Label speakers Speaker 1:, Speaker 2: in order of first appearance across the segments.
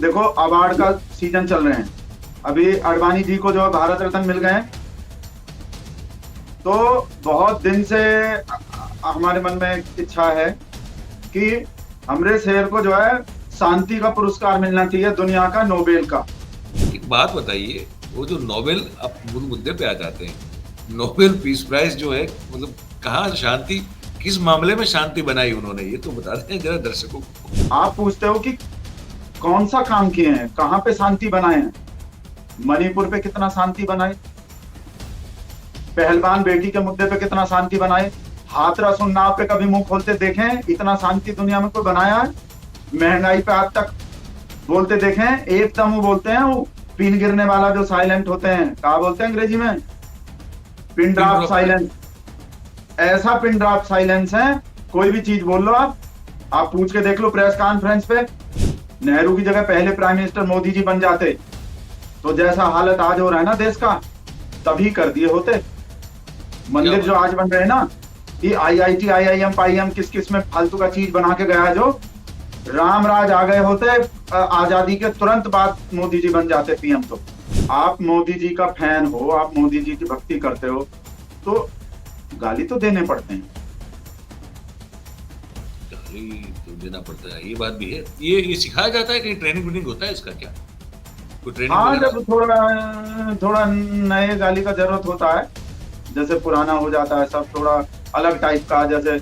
Speaker 1: देखो अवार्ड का सीजन चल रहे हैं। अभी अडवाणी जी को जो है भारत रत्न मिल गए हैं। तो बहुत दिन से हमारे मन में एक इच्छा है कि हमरे शहर को जो है शांति का पुरस्कार मिलना चाहिए, दुनिया का नोबेल का।
Speaker 2: एक बात बताइए, वो जो नोबेल, आप मूल मुद्दे पे आ जाते हैं, नोबेल पीस प्राइज जो है, मतलब कहाँ शांति, किस मामले में शांति बनाई उन्होंने, ये तो बता दें जरा दर्शकों को।
Speaker 1: आप पूछते हो कि कौन सा काम किए हैं, कहाँ पे शांति बनाए हैं। मणिपुर पे कितना शांति बनाए, पहलवान बेटी के मुद्दे पे कितना शांति बनाए, हाथरस उन्नाव पे कभी मुंह खोलते देखें, इतना शांति दुनिया में कोई बनाया है। महंगाई पे आज तक बोलते देखें, एकदम वो बोलते हैं, वो पिन गिरने वाला जो साइलेंट होते हैं, क्या बोलते हैं अंग्रेजी में, pin
Speaker 2: pin
Speaker 1: drop
Speaker 2: drop.
Speaker 1: Silence. ऐसा पिन ड्रॉप साइलेंस है, कोई भी चीज बोल लो आप पूछ के देख लो प्रेस कॉन्फ्रेंस पे। नेहरू की जगह पहले प्राइम मिनिस्टर मोदी जी बन जाते तो जैसा हालत आज हो रहा है ना देश का, तभी कर दिए होते। मंदिर जो आज बन रहे हैं ना, ये आईआईटी आईआईएम पाईएम किस किस में फालतू का चीज बना के गया है, जो राम राज आ गए होते आजादी के तुरंत बाद मोदी जी बन जाते पीएम। तो आप मोदी जी का फैन हो, आप मोदी जी की भक्ति करते हो, तो गाली तो देने पड़ते हैं।
Speaker 2: गाली तो देना पड़ता है, ये बात भी है। ये सिखाया जाता है, कहीं ट्रेनिंग व्रेनिंग होता है इसका क्या, कोई ट्रेनिंग
Speaker 1: हाँ,
Speaker 2: वगैरह?
Speaker 1: जब थोड़ा थोड़ा नए गाली का जरूरत होता है, जैसे पुराना हो जाता है सब, थोड़ा अलग टाइप का, जैसे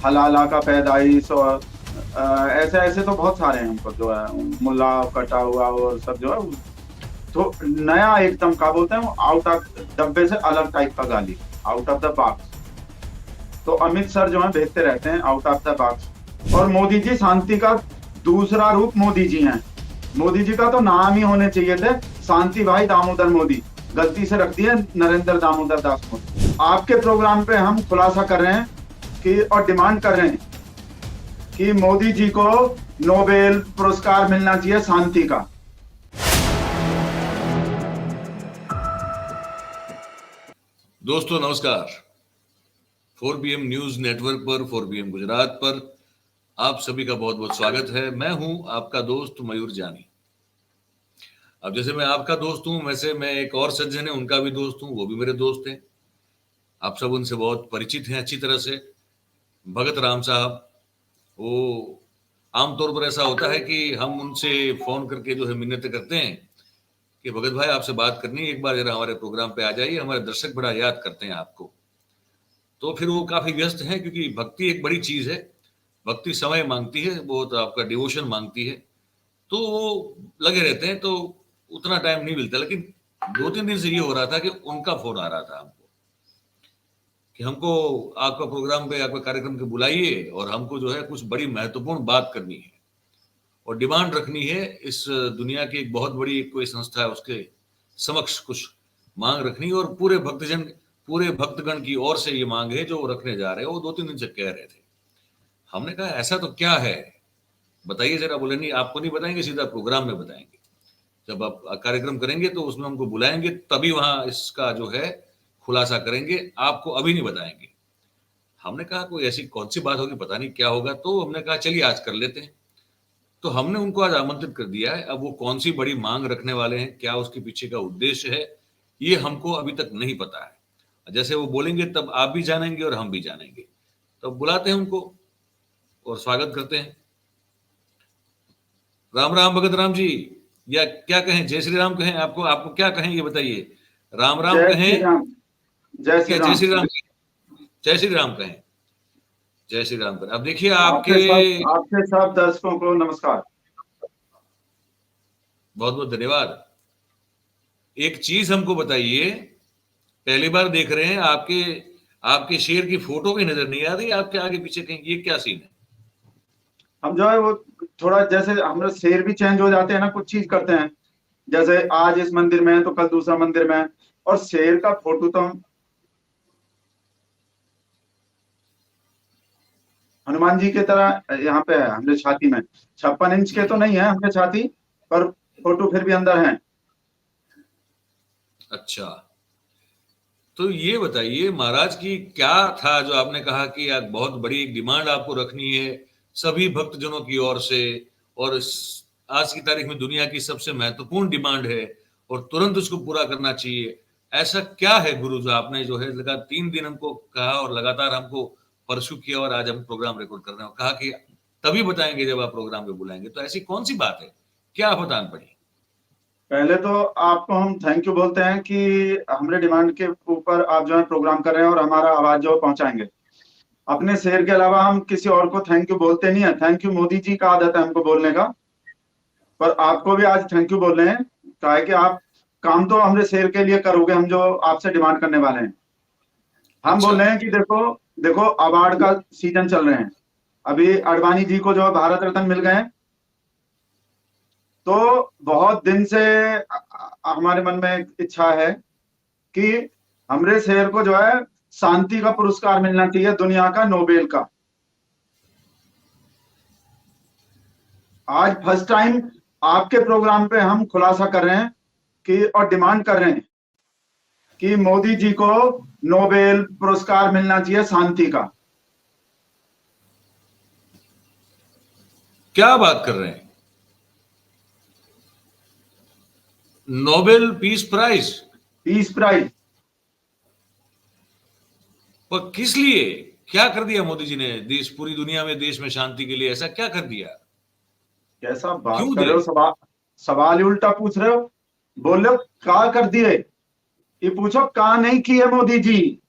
Speaker 1: हलाला का पैदाइश और ऐसे ऐसे तो बहुत सारे हैं हमको जो है, मुल्ला कटा हुआ और सब जो है। तो नया एकदम क्या बोलते हैं, आउट ऑफ डब्बे से अलग टाइप का गाली, आउट ऑफ द बॉक्स। तो अमित सर जो है भेजते रहते हैं आउट ऑफ द बॉक्स। और मोदी जी शांति का दूसरा रूप मोदी जी हैं। मोदी जी का तो नाम ही होने चाहिए थे शांति भाई दामोदर मोदी, गलती से रख दिए नरेंद्र दामोदर दास मोदी। आपके प्रोग्राम पे हम खुलासा कर रहे हैं कि और डिमांड कर रहे हैं कि मोदी जी को नोबेल पुरस्कार मिलना चाहिए शांति का।
Speaker 2: दोस्तों नमस्कार, 4PM न्यूज नेटवर्क पर, 4PM गुजरात पर आप सभी का बहुत बहुत स्वागत है। मैं हूं आपका दोस्त मयूर जानी। अब जैसे मैं आपका दोस्त हूं, वैसे मैं एक और सज्जन है, उनका भी दोस्त हूं, वो भी मेरे दोस्त हैं। आप सब उनसे बहुत परिचित हैं अच्छी तरह से। भगत राम साहब, वो आमतौर पर ऐसा होता है कि हम उनसे फोन करके जो है मिन्नतें करते हैं कि भगत भाई आपसे बात करनी है, एक बार जरा हमारे प्रोग्राम पे आ जाइए, हमारे दर्शक बड़ा याद करते हैं आपको। तो फिर वो काफी व्यस्त हैं, क्योंकि भक्ति एक बड़ी चीज है, भक्ति समय मांगती है, बहुत आपका डिवोशन मांगती है। तो वो लगे रहते हैं, तो उतना टाइम नहीं मिलता। लेकिन 2-3 दिन से ये हो रहा था कि उनका फोन आ रहा था हमको कि हमको आपका प्रोग्राम पे, आपका कार्यक्रम के बुलाइए, और हमको जो है कुछ बड़ी महत्वपूर्ण बात करनी है और डिमांड रखनी है। इस दुनिया की एक बहुत बड़ी कोई संस्था है, उसके समक्ष कुछ मांग रखनी है, और पूरे भक्तगण की ओर से ये मांग है जो वो रखने जा रहे हैं। वो 2-3 दिन से कह रहे थे। हमने कहा ऐसा तो क्या है, बताइए जरा। बोले नहीं, आपको नहीं बताएंगे, सीधा प्रोग्राम में बताएंगे। जब आप कार्यक्रम करेंगे तो उसमें हमको बुलाएंगे, तभी वहां इसका जो है खुलासा करेंगे, आपको अभी नहीं बताएंगे। हमने कहा कोई ऐसी कौन सी बात होगी, पता नहीं क्या होगा। तो हमने कहा चलिए आज कर लेते हैं। तो हमने उनको आज आमंत्रित कर दिया है। अब वो कौन सी बड़ी मांग रखने वाले हैं, क्या उसके पीछे का उद्देश्य है, ये हमको अभी तक नहीं पता है। जैसे वो बोलेंगे तब आप भी जानेंगे और हम भी जानेंगे। तो बुलाते हैं उनको और स्वागत करते हैं। राम राम भगत राम जी, या क्या कहें, जय श्री राम कहें? आपको आपको क्या कहें ये बताइए, राम राम
Speaker 1: जय श्री
Speaker 2: कहें
Speaker 1: राम। जय श्री
Speaker 2: क्या जय
Speaker 1: राम।
Speaker 2: श्री राम कहें? जय श्री राम कहें, जय श्री राम कहें। अब देखिए
Speaker 1: आपके सब दर्शकों को नमस्कार।
Speaker 2: बहुत बहुत धन्यवाद। एक चीज हमको बताइए, पहली बार देख रहे हैं, आपके आपके शेर की फोटो भी नजर नहीं आ रही आपके आगे पीछे कहीं, ये क्या सीन है?
Speaker 1: हम जो है वो थोड़ा, जैसे हम लोग शेर भी चेंज हो जाते हैं ना, कुछ चीज करते हैं, जैसे आज इस मंदिर में है तो कल दूसरा मंदिर में है। और शेर का फोटो तो हम हनुमान जी की तरह यहाँ पे है हमने छाती में। 56 इंच के तो नहीं है हमने छाती, पर फोटो फिर भी अंदर है।
Speaker 2: अच्छा, तो ये बताइए महाराज की क्या था जो आपने कहा कि आज बहुत बड़ी एक डिमांड आपको रखनी है सभी भक्तजनों की ओर से, और आज की तारीख में दुनिया की सबसे महत्वपूर्ण डिमांड है और तुरंत उसको पूरा करना चाहिए। ऐसा क्या है गुरु जो आपने जो है लगा 3 दिन हमको कहा और लगातार हमको परसू किया और आज हम प्रोग्राम रिकॉर्ड कर रहे हैं, कहा कि तभी बताएंगे जब आप प्रोग्राम पे बुलाएंगे। तो ऐसी कौन सी बात है, क्या आफत आन पड़ी?
Speaker 1: पहले तो आपको हम थैंक यू बोलते हैं कि हमारे डिमांड के ऊपर आप जो है प्रोग्राम कर रहे हैं और हमारा आवाज जो है पहुंचाएंगे। अपने शेर के अलावा हम किसी और को थैंक यू बोलते नहीं है। थैंक यू मोदी जी का आदत है हमको बोलने का, पर आपको भी आज थैंक यू बोल रहे हैं। क्या है कि आप काम तो हमारे शेर के लिए करोगे, हम जो आपसे डिमांड करने वाले हैं। हम
Speaker 2: अच्छा।
Speaker 1: बोल रहे हैं कि देखो देखो अवार्ड का सीजन चल रहे हैं। अभी अडवाणी जी को जो है भारत रत्न मिल गए हैं। तो बहुत दिन से हमारे मन में एक इच्छा है कि हमरे शेर को जो है शांति का पुरस्कार मिलना चाहिए, दुनिया का नोबेल का। आज फर्स्ट टाइम आपके प्रोग्राम पे हम खुलासा कर रहे हैं कि और डिमांड कर रहे हैं कि मोदी जी को नोबेल पुरस्कार मिलना चाहिए शांति का।
Speaker 2: क्या बात कर रहे हैं? Nobel peace prize?
Speaker 1: Peace prize.
Speaker 2: पर किस लिए? क्या कर दिया मोदी जी ने देश, पूरी दुनिया में, देश में शांति के लिए? ऐसा क्या कर दिया?
Speaker 1: कैसा बात
Speaker 2: क्यों
Speaker 1: कर
Speaker 2: दे?
Speaker 1: रहे हो? सवाल सवाल ही उल्टा पूछ रहे हो। बोल रहे हो क्या कर दिए, ये पूछो क्या नहीं किए मोदी जी।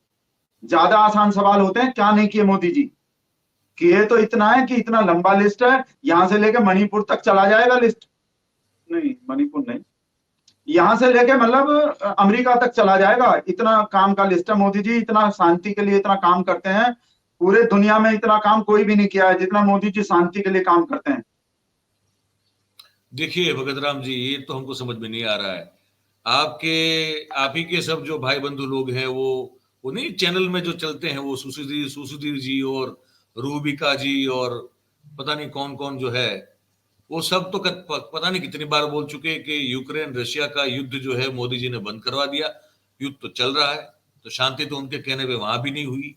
Speaker 1: ज्यादा आसान सवाल होते हैं, क्या नहीं किए मोदी जी। किए तो इतना है कि इतना लंबा लिस्ट है, यहां से लेके मणिपुर तक चला जाएगा लिस्ट। नहीं, मणिपुर नहीं, यहां से लेके मतलब अमेरिका तक चला जाएगा। इतना काम का लिस्ट है। मोदी जी इतना शांति के लिए इतना काम करते हैं, पूरे दुनिया में इतना काम कोई भी नहीं किया है जितना मोदी जी शांति के लिए काम करते हैं।
Speaker 2: देखिए भगत राम जी, ये तो हमको समझ में नहीं आ रहा है। आप ही के सब जो भाई बंधु लोग हैं, वो नहीं चैनल में जो चलते हैं, वो सुसुधीर जी और रूबिका जी और पता नहीं कौन कौन जो है, वो सब तो पता नहीं कितनी बार बोल चुके हैं कि यूक्रेन रशिया का युद्ध जो है मोदी जी ने बंद करवा दिया। युद्ध तो चल रहा है, तो शांति तो उनके कहने पे वहां भी नहीं हुई।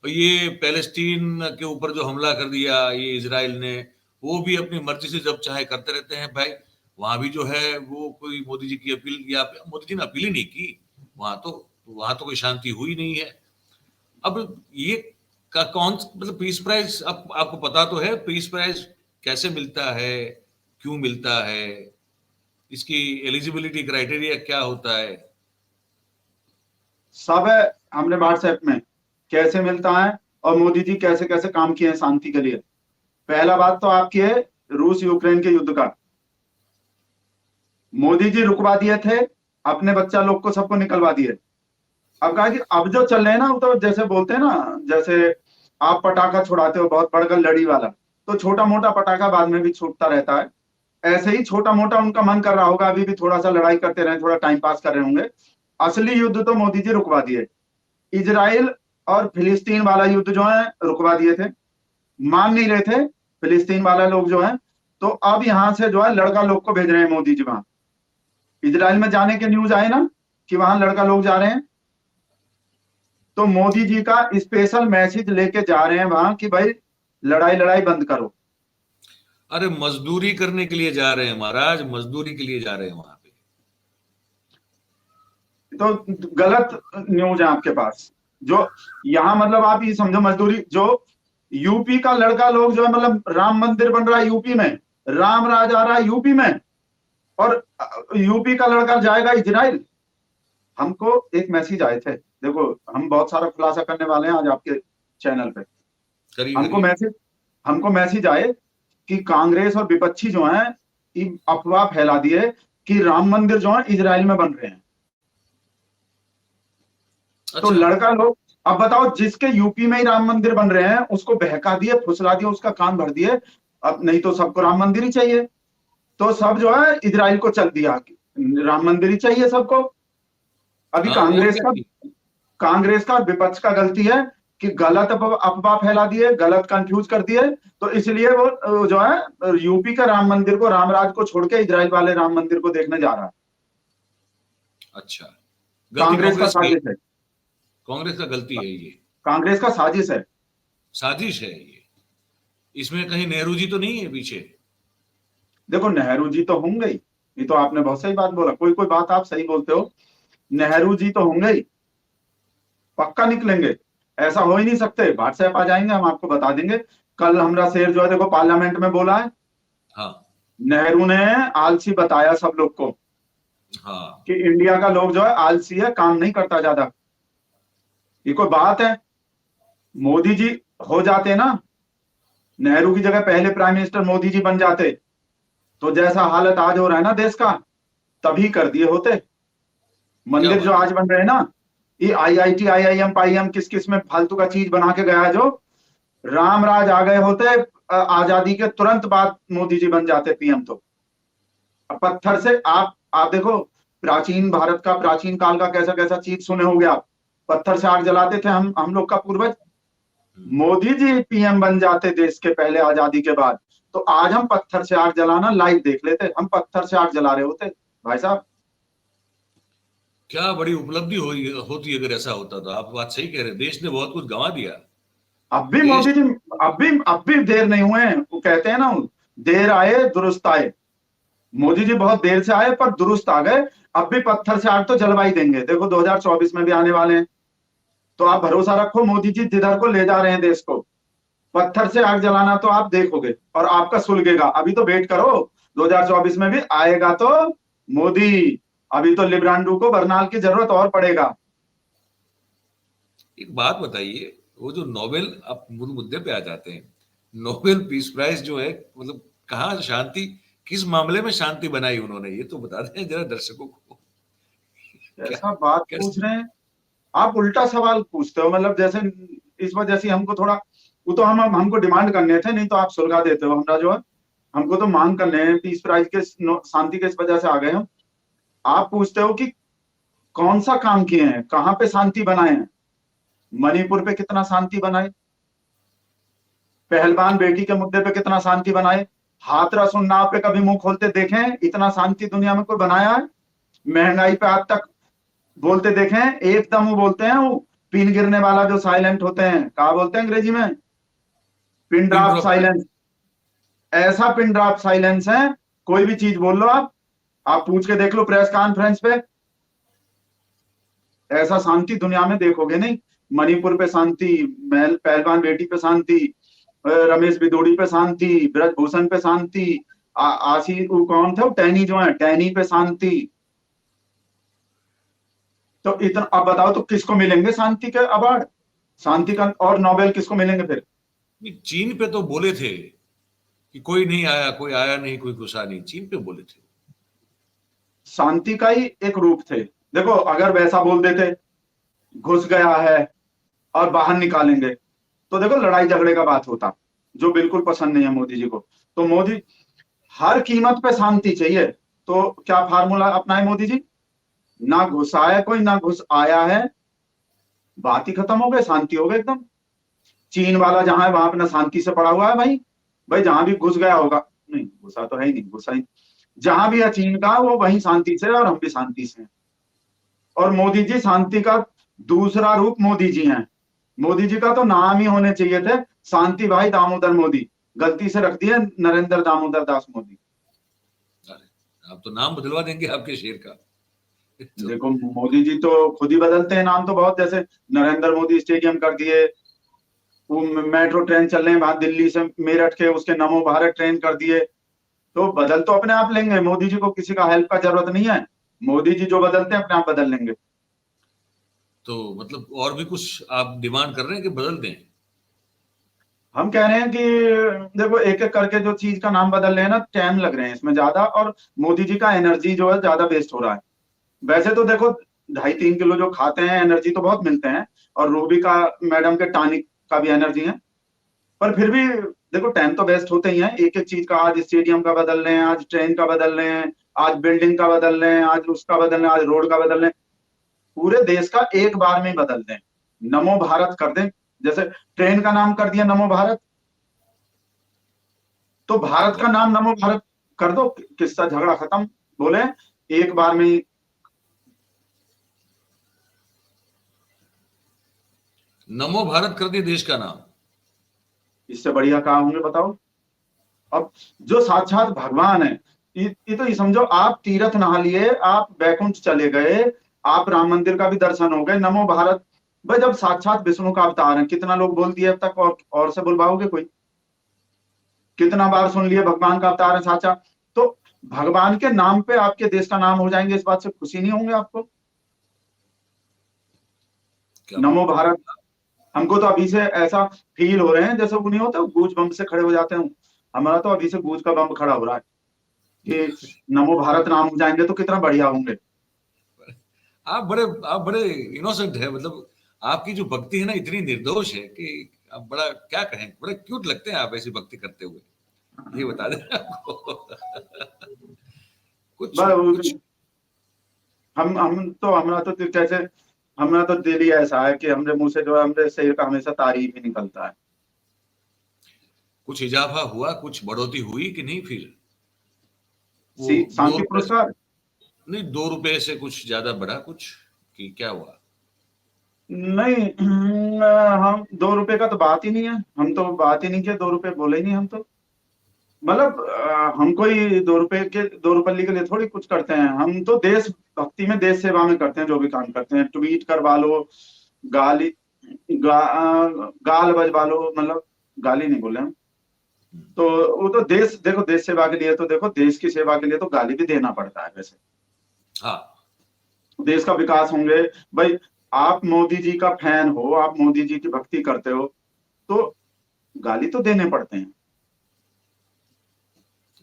Speaker 2: और ये पैलेस्टीन के ऊपर जो हमला कर दिया ये इजराइल ने, वो भी अपनी मर्जी से जब चाहे करते रहते हैं भाई। वहां भी जो है वो कोई मोदी जी की अपील, या मोदी जी ने अपील ही नहीं की। वहां तो कोई शांति हुई नहीं है। अब ये का कौन मतलब पीस प्राइज, आपको पता तो है पीस प्राइज कैसे मिलता है, क्यों मिलता है, इसकी एलिजिबिलिटी क्राइटेरिया क्या होता है?
Speaker 1: सब है हमने व्हाट्सएप में, कैसे मिलता है और मोदी जी कैसे कैसे काम किए हैं शांति के लिए। पहला बात तो आपकी है रूस यूक्रेन के युद्ध का। मोदी जी रुकवा दिए थे, अपने बच्चा लोग को सबको निकलवा दिए। अब कहा कि अब जो चल रहे हैं ना, वो तो जैसे बोलते हैं ना, जैसे आप पटाखा छुड़ाते हो बहुत बड़कर लड़ी वाला, तो छोटा मोटा पटाखा बाद में भी छूटता रहता है। ऐसे ही छोटा मोटा उनका मन कर रहा होगा, अभी भी थोड़ा सा लड़ाई करते रहे, थोड़ा टाइम पास कर रहे होंगे। असली युद्ध तो मोदी जी रुकवा दिए। इजराइल और फिलिस्तीन वाला युद्ध जो है रुकवा दिए थे, मान नहीं रहे थे फिलिस्तीन वाला लोग जो है। तो अब यहां से जो है लड़का लोग को भेज रहे हैं मोदी जी वहां। इजराइल में जाने के न्यूज आए ना कि वहां लड़का लोग जा रहे हैं, तो मोदी जी का स्पेशल मैसेज लेके जा रहे हैं वहां कि भाई लड़ाई लड़ाई बंद करो।
Speaker 2: अरे मजदूरी करने के लिए जा रहे हैं महाराज, मजदूरी के लिए जा रहे हैं वहां पे।
Speaker 1: तो गलत न्यूज है आपके पास। जो यहाँ मतलब आप ये समझो मजदूरी, जो यूपी का लड़का लोग जो है मतलब राम मंदिर बन रहा है यूपी में, राम राज आ रहा है यूपी में, और यूपी का लड़का जाएगा इजराइल। हमको एक मैसेज आए थे, देखो हम बहुत सारा खुलासा करने वाले हैं आज आपके चैनल पे।
Speaker 2: करिए
Speaker 1: हमको
Speaker 2: करिए।
Speaker 1: मैसेज हमको मैसेज आए कि कांग्रेस और विपक्षी जो है अफवाह फैला दिए कि राम मंदिर जो है इजराइल में बन रहे हैं। तो
Speaker 2: अच्छा।
Speaker 1: लड़का लोग, अब बताओ जिसके यूपी में ही राम मंदिर बन रहे हैं उसको बहका दिए, फुसला दिए, उसका कान भर दिए। अब नहीं तो सबको राम मंदिर ही चाहिए, तो सब जो है इजराइल को चल दिया कि राम मंदिर ही चाहिए सबको। अभी
Speaker 2: हाँ और क्या थी?
Speaker 1: कांग्रेस का विपक्ष का गलती है कि गलत अफवाह फैला दिए, गलत कंफ्यूज कर दिए। तो इसलिए वो जो है यूपी का राम मंदिर को, रामराज को छोड़ के इजराइल वाले राम मंदिर को देखने जा रहा है।
Speaker 2: अच्छा, गलती
Speaker 1: कांग्रेस का
Speaker 2: कांग्रेस की?
Speaker 1: साजिश है।
Speaker 2: कांग्रेस का गलती है ये?
Speaker 1: कांग्रेस का साजिश है।
Speaker 2: साजिश है ये? इसमें कहीं नेहरू जी तो नहीं है पीछे?
Speaker 1: देखो नेहरू जी तो होंगे ही, ये तो आपने बहुत सही बात बोला, कोई कोई बात आप सही बोलते हो। नेहरू जी तो होंगे ही, पक्का निकलेंगे। ऐसा हो ही नहीं सकते, व्हाट्सएप आ जाएंगे, हम आपको बता देंगे। कल हमरा शेर जो है देखो पार्लियामेंट में बोला है,
Speaker 2: हाँ
Speaker 1: नेहरू ने आलसी बताया सब लोग को
Speaker 2: हाँ।
Speaker 1: कि इंडिया का लोग जो है आलसी है, काम नहीं करता ज्यादा। ये कोई बात है? मोदी जी हो जाते ना, नेहरू की जगह पहले प्राइम मिनिस्टर मोदी जी बन जाते, तो जैसा हालत आज हो रहा है ना देश का, तभी कर दिए होते।
Speaker 2: क्या
Speaker 1: मंदिर जो
Speaker 2: बात है।
Speaker 1: आज बन रहे हैं ना, ये आईआईटी आईआईएम पाईएम किस किस में फालतू का चीज बना के गया है जो, राम राज आ गए होते आजादी के तुरंत बाद मोदी जी बन जाते पीएम तो। अब पत्थर से आप देखो, प्राचीन भारत का, प्राचीन काल का कैसा कैसा चीज सुने होंगे आप। पत्थर से आग जलाते थे हम लोग का पूर्वज।
Speaker 2: हम्म।
Speaker 1: मोदी जी पीएम बन जाते देश के पहले आजादी के बाद, तो आज हम पत्थर से आग जलाना लाइव देख लेते, हम पत्थर से आग जला रहे होते भाई साहब।
Speaker 2: क्या बड़ी उपलब्धि होती अगर ऐसा होता तो। आप बात सही कह रहे हैं, देश ने बहुत कुछ गंवा दिया।
Speaker 1: अब भी
Speaker 2: देश।
Speaker 1: मोदी जी, अब भी देर नहीं हुए हैं, वो कहते हैं ना, देर आए दुरुस्त आए। मोदी जी बहुत देर से आए पर दुरुस्त आ गए। अब भी पत्थर से आग तो जलवा ही देंगे, देखो 2024 में भी आने वाले हैं। तो आप भरोसा रखो, मोदी जी जिधर को ले जा रहे हैं देश को, पत्थर से आग जलाना तो आप देखोगे और आपका सुलगेगा। अभी तो वेट करो, 2024 में भी आएगा तो मोदी। अभी तो लिब्रांडू को बरनाल की जरूरत और पड़ेगा।
Speaker 2: एक बात बताइए, वो जो नोबेल, आप मूल मुद्दे पे आ जाते हैं, नोबेल पीस प्राइज जो है, मतलब कहाँ शांति, किस मामले में शांति बनाई उन्होंने, ये तो बता दें जरा दर्शकों को। क्या
Speaker 1: ऐसा बात पूछ
Speaker 2: कैसे।
Speaker 1: रहे हैं आप, उल्टा सवाल पूछते हो, मतलब जैसे इस वजह से हमको थोड़ा, वो तो हम हमको डिमांड करने थे, नहीं तो आप सुलगा देते हो हमरा जो है। हमको तो मांग करने हैं पीस प्राइज के, शांति के, इस वजह से आ गए हम। आप पूछते हो कि कौन सा काम किए हैं, कहाँ पे शांति बनाए हैं। मणिपुर पे कितना शांति बनाए, पहलवान बेटी के मुद्दे पे कितना शांति बनाए, हाथरस उन्नाव पे कभी मुंह खोलते देखें इतना शांति दुनिया में कोई बनाया है? महंगाई पे आज तक बोलते देखें? एकदम वो बोलते हैं, वो पिन गिरने वाला जो साइलेंट होते हैं, क्या बोलते हैं अंग्रेजी में, pin
Speaker 2: pin
Speaker 1: drop
Speaker 2: drop
Speaker 1: silence. ऐसा पिन ड्रॉप साइलेंस है, कोई भी चीज बोल लो आप पूछ के देख लो प्रेस कॉन्फ्रेंस पे, ऐसा शांति दुनिया में देखोगे नहीं। मणिपुर पे शांति, महल पहलवान बेटी पे शांति, रमेश बिदोड़ी पे शांति, ब्रजभूषण पे शांति, आशी वो कौन थे, वो टैनी जो है, टैनी पे शांति। तो इतना अब बताओ, तो किसको मिलेंगे शांति के अवार्ड, शांति का और नोबेल किसको मिलेंगे फिर?
Speaker 2: चीन पे तो बोले थे कि कोई नहीं आया, कोई आया नहीं, कोई घुसा नहीं, चीन पे बोले थे।
Speaker 1: शांति का ही एक रूप थे। देखो अगर वैसा बोल देते, घुस गया है और बाहर निकालेंगे, तो देखो लड़ाई झगड़े का बात होता, जो बिल्कुल पसंद नहीं है मोदी जी को। तो मोदी हर कीमत पे शांति चाहिए, तो क्या फार्मूला अपनाए मोदी जी, ना घुसाए कोई, ना घुस आया है, बात ही खत्म हो गई, शांति हो गई एकदम। चीन वाला जहां है वहां अपना शांति से पड़ा हुआ है भाई। भाई जहां भी घुस गया होगा, नहीं घुसा तो है ही नहीं, घुसा ही, जहां भी है चीन का वो वहीं शांति से, और हम भी शांति से हैं। और मोदी जी शांति का दूसरा रूप मोदी जी हैं। मोदी जी का तो नाम ही होने चाहिए थे शांति भाई दामोदर मोदी, गलती से रख दिए नरेंद्र दामोदर दास मोदी।
Speaker 2: अरे आप तो नाम बदलवा देंगे आपके शेर का। तो
Speaker 1: देखो मोदी जी तो खुद ही बदलते हैं नाम तो बहुत, जैसे नरेंद्र मोदी स्टेडियम कर दिए, वो मेट्रो ट्रेन चल रहे हैं वहां दिल्ली से मेरठ के, उसके नमो भारत ट्रेन कर दिए। तो बदल तो अपने आप लेंगे, मोदी जी को किसी का हेल्प का जरूरत नहीं है। मोदी जी जो बदलते हैं अपने आप बदल लेंगे।
Speaker 2: तो मतलब और भी कुछ आप डिमांड कर रहे हैं कि बदल दें।
Speaker 1: हम कह रहे हैं कि देखो एक एक करके जो चीज का नाम बदल रहे हैं ना, टाइम लग रहे हैं इसमें ज्यादा, और मोदी जी का एनर्जी जो है ज्यादा वेस्ट हो रहा है। वैसे तो देखो 2.5-3 किलो जो खाते हैं एनर्जी तो बहुत मिलते हैं, और रूबी का मैडम के टॉनिक का भी एनर्जी है। पर फिर भी देखो टाइम तो वेस्ट होते ही है, एक एक चीज का, आज स्टेडियम का बदल रहे हैं, आज ट्रेन का बदल रहे हैं, आज बिल्डिंग का बदल रहे हैं, आज उसका बदल रहे हैं, आज रोड का बदल रहे हैं। पूरे देश का एक बार में ही बदल दें, नमो भारत कर दें। जैसे ट्रेन का नाम कर दिया नमो भारत, तो भारत का नाम नमो भारत कर दो, किस्सा झगड़ा खत्म। बोले एक बार में ही।
Speaker 2: नमो भारत कर दिए देश का नाम।
Speaker 1: इससे बढ़िया कहा होंगे बताओ? अब जो साक्षात भगवान है, ये तो ये समझो, आप तीर्थ नहा लिए, आप बैकुंठ चले गए, आप राम मंदिर का भी दर्शन हो गए, नमो भारत। भाई जब साक्षात विष्णु का अवतार है, कितना लोग बोल दिए अब तक, और से बुलवाओगे कोई? कितना बार सुन लिए भगवान का अवतार है साक्षात। तो भगवान के नाम पे आपके देश का नाम हो जाएंगे, इस बात से खुशी नहीं होंगे आपको?
Speaker 2: क्या बात।
Speaker 1: नमो भारत। हमको तो अभी से ऐसा फील हो रहे हैं जैसे वो नहीं होता, गूज बम्ब से खड़े हो जाते हैं। हमारा तो अभी से गूज का बम्ब खड़ा हो रहा है कि नमो भारत नाम हो जाएंगे तो कितना बढ़िया होंगे।
Speaker 2: आप बड़े इनोसेंट है, मतलब आपकी जो भक्ति है ना इतनी निर्दोष है कि आप बड़ा क्या कहें, बड़े क्यूट लगते हैं आप ऐसी भक्ति करते हुए। ये बता दें आपको। कुछ कुछ
Speaker 1: हम तो हमारा तो कैसे, हमारा तो दिल ही ऐसा है कि हमरे मुंह से जो है, हमरे शरीर का हमेशा तारीफ ही निकलता है।
Speaker 2: कुछ इजाफा हुआ, कुछ बढ़ोतरी हुई कि नहीं फिर? वो दो
Speaker 1: शांति
Speaker 2: रुपए
Speaker 1: पुरस्कार।
Speaker 2: नहीं, 2 रुपए से कुछ ज्यादा बढ़ा कुछ, कि क्या हुआ?
Speaker 1: नहीं, हम 2 रुपए का तो बात ही नहीं है, हम तो बात ही नहीं किया, 2 रुपए बोले ही नहीं हम तो। मतलब हम कोई 2 रुपए के, 2 रुपये के लिए थोड़ी कुछ करते हैं। हम तो देश भक्ति में, देश सेवा में करते हैं जो भी काम करते हैं। ट्वीट करवा लो, गाली गाल बजवा लो, मतलब गाली नहीं बोले हम तो। वो तो देश, देखो देश सेवा के लिए तो, देखो देश की सेवा के लिए तो गाली भी देना पड़ता है वैसे।
Speaker 2: हाँ।
Speaker 1: देश का विकास होंगे। भाई आप मोदी जी का फैन हो, आप मोदी जी की भक्ति करते हो, तो गाली तो देने पड़ते हैं।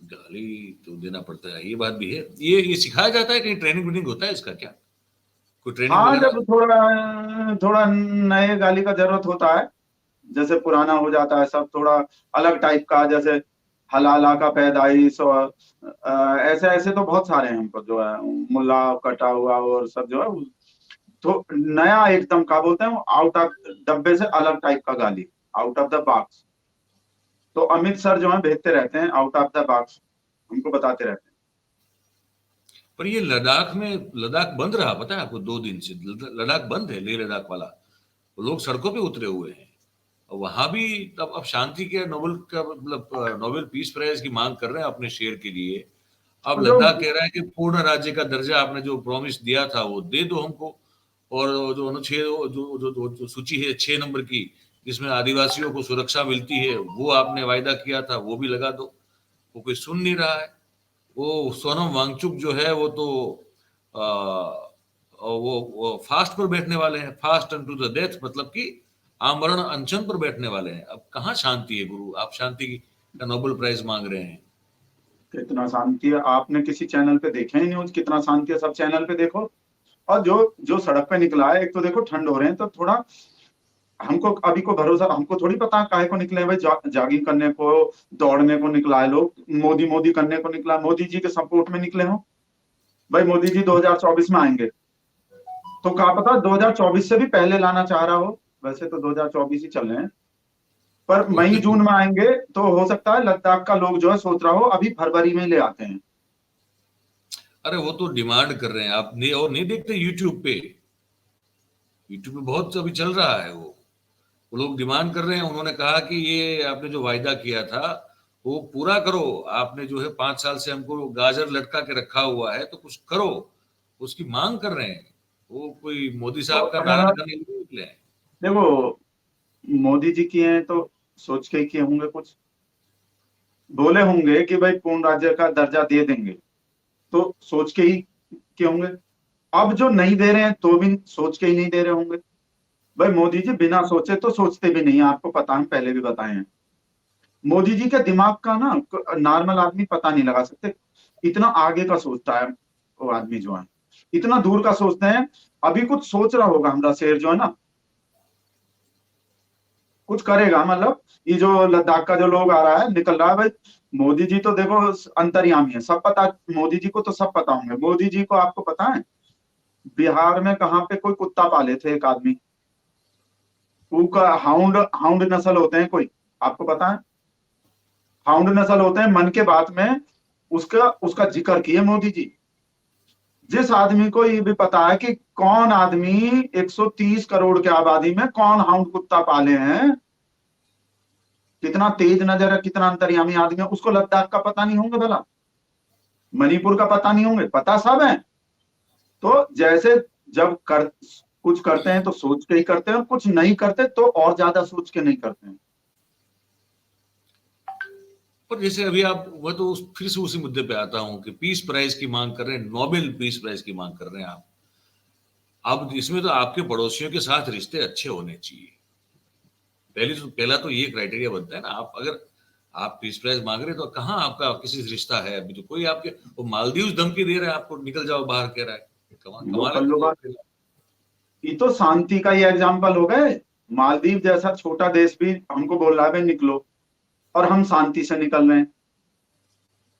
Speaker 2: गाली तो देना पड़ता है, ये बात भी है। ये सिखाया जाता है, कहीं ट्रेनिंग व्रेनिंग होता है इसका क्या? कोई ट्रेनिंग
Speaker 1: हाँ,
Speaker 2: वगैरह?
Speaker 1: जब थोड़ा थोड़ा नए गाली का जरूरत होता है, जैसे पुराना हो जाता है सब, थोड़ा अलग टाइप का, जैसे हलाला का पैदाइश और ऐसे ऐसे तो बहुत सारे हैं हमको जो है, मुल्ला कटा हुआ और सब जो है। तो नया एकदम का बोलते हैं, आउट ऑफ डब्बे से अलग टाइप का गाली, आउट ऑफ द बॉक्स। तो अमित सर जो है भेजते रहते हैं आउट ऑफ द बॉक्स, हमको बताते रहते हैं।
Speaker 2: पर ये लद्दाख में, लद्दाख बंद रहा पता है आपको? 2 दिन से लद्दाख बंद है, लेह लद्दाख वाला। लोग सड़कों पे उतरे हुए हैं। और वहां भी तब अब शांति के नोबेल का मतलब नोबेल पीस प्राइज की मांग कर रहे हैं अपने शेर के लिए। अब
Speaker 1: और जो
Speaker 2: लद्दाख कह रहा है कि पूर्ण राज्य का दर्जा आपने जो प्रॉमिस दिया था वो दे दो हमको। और जो अनुच्छेद, जो सूची है 6 नंबर की, जिसमें आदिवासियों को सुरक्षा मिलती है, वो आपने वायदा किया था, वो भी लगा दो। वो कोई सुन नहीं रहा है। वो सोनम वांगचुक जो है वो तो वो फास्ट पर बैठने वाले हैं, फास्ट टू द डेथ, मतलब कि आमरण अनशन पर बैठने वाले हैं। अब कहाँ शांति है गुरु? आप शांति का नोबेल प्राइज मांग रहे हैं।
Speaker 1: कितना शांति है, आपने किसी चैनल पे देखे ही न्यूज? कितना शांति है, सब चैनल पे देखो। और जो जो सड़क पे निकला है, एक तो देखो ठंड हो रहे हैं तो थोड़ा हमको अभी को भरोसा, हमको थोड़ी पता काहे को निकले हैं भाई। जॉगिंग करने को, दौड़ने को निकला है लोग, मोदी मोदी करने को निकला, मोदी जी के सपोर्ट में निकले हो। भाई मोदी जी 2024 में आएंगे, तो कहा पता 2024 से भी पहले लाना चाह रहा हो। वैसे तो 2024 ही चल रहे हैं, पर
Speaker 2: वो
Speaker 1: मई
Speaker 2: तो
Speaker 1: जून में आएंगे तो हो सकता है लद्दाख का लोग जो है सोच रहा हो अभी फरवरी में ले आते हैं।
Speaker 2: अरे वो तो डिमांड कर रहे हैं। आप नहीं, और नहीं देखते यूट्यूब पे? यूट्यूब पे बहुत अभी चल रहा है वो लोग डिमांड कर रहे हैं। उन्होंने कहा कि ये आपने जो वायदा किया था वो पूरा करो। आपने जो है 5 साल से हमको गाजर लटका के रखा हुआ है, तो कुछ करो। उसकी मांग कर रहे हैं। वो कोई मोदी
Speaker 1: तो
Speaker 2: साहब का नारा लगाने के लिए निकले हैं।
Speaker 1: देखो, मोदी जी किए हैं तो सोच के ही किए होंगे, कुछ बोले होंगे कि भाई पूर्ण राज्य का दर्जा दे देंगे, तो सोच के ही किए होंगे। अब जो नहीं दे रहे हैं तो भी सोच के ही नहीं दे रहे होंगे। भाई मोदी जी बिना सोचे तो सोचते भी नहीं है, आपको पता है, पहले भी बताए हैं। मोदी जी के दिमाग का ना नॉर्मल आदमी पता नहीं लगा सकते, इतना आगे का सोचता है वो आदमी जो है, इतना दूर का सोचते हैं। अभी कुछ सोच रहा होगा हमारा शेर जो है ना, कुछ करेगा, मतलब ये जो लद्दाख का जो लोग आ रहा है, निकल रहा है भाई। मोदी जी तो देखो अंतर्यामी है, सब पता, मोदी जी को तो सब पता होंगे। मोदी जी को आपको पता है बिहार में कहाँ पे कोई कुत्ता पाले थे एक आदमी, उनका हाउंड हाउंड नस्ल होते हैं कोई, आपको पता है? हाउंड नस्ल होते हैं, मन के बात में उसका उसका जिक्र किए मोदी जी। जिस आदमी को ये भी पता है कि कौन आदमी 130 करोड़ की आबादी में कौन हाउंड कुत्ता पाले हैं, कितना तेज नजर है, कितना अंतर्यामी आदमी है। उसको लद्दाख का पता नहीं होंगे भला, मणिपुर का पता नहीं होंगे, पता सब है। तो जैसे जब कुछ करते हैं तो सोच के ही करते हैं, और कुछ नहीं करते तो और ज्यादा सोच के नहीं करते हैं।
Speaker 2: पर जैसे अभी आप, वह तो फिर से उसी मुद्दे पे आता हूं कि पीस प्राइज की मांग कर रहे हैं, नोबेल पीस प्राइज की मांग कर रहे हैं आप। अब इसमें तो आपके पड़ोसियों के साथ रिश्ते अच्छे होने चाहिए। पहला तो ये क्राइटेरिया बनता है ना। आप अगर आप पीस प्राइज मांग रहे तो कहाँ आपका किसी से रिश्ता है? अभी तो कोई आपके, वो मालदीव धमकी दे रहा है आपको, निकल जाओ बाहर कह रहा है।
Speaker 1: लो
Speaker 2: कमाल
Speaker 1: कर
Speaker 2: है
Speaker 1: लो बात।
Speaker 2: तो।
Speaker 1: ये तो शांति का ही एग्जाम्पल हो गए। मालदीव जैसा छोटा देश भी हमको बोल रहा है भाई निकलो, और हम शांति से निकल रहे हैं।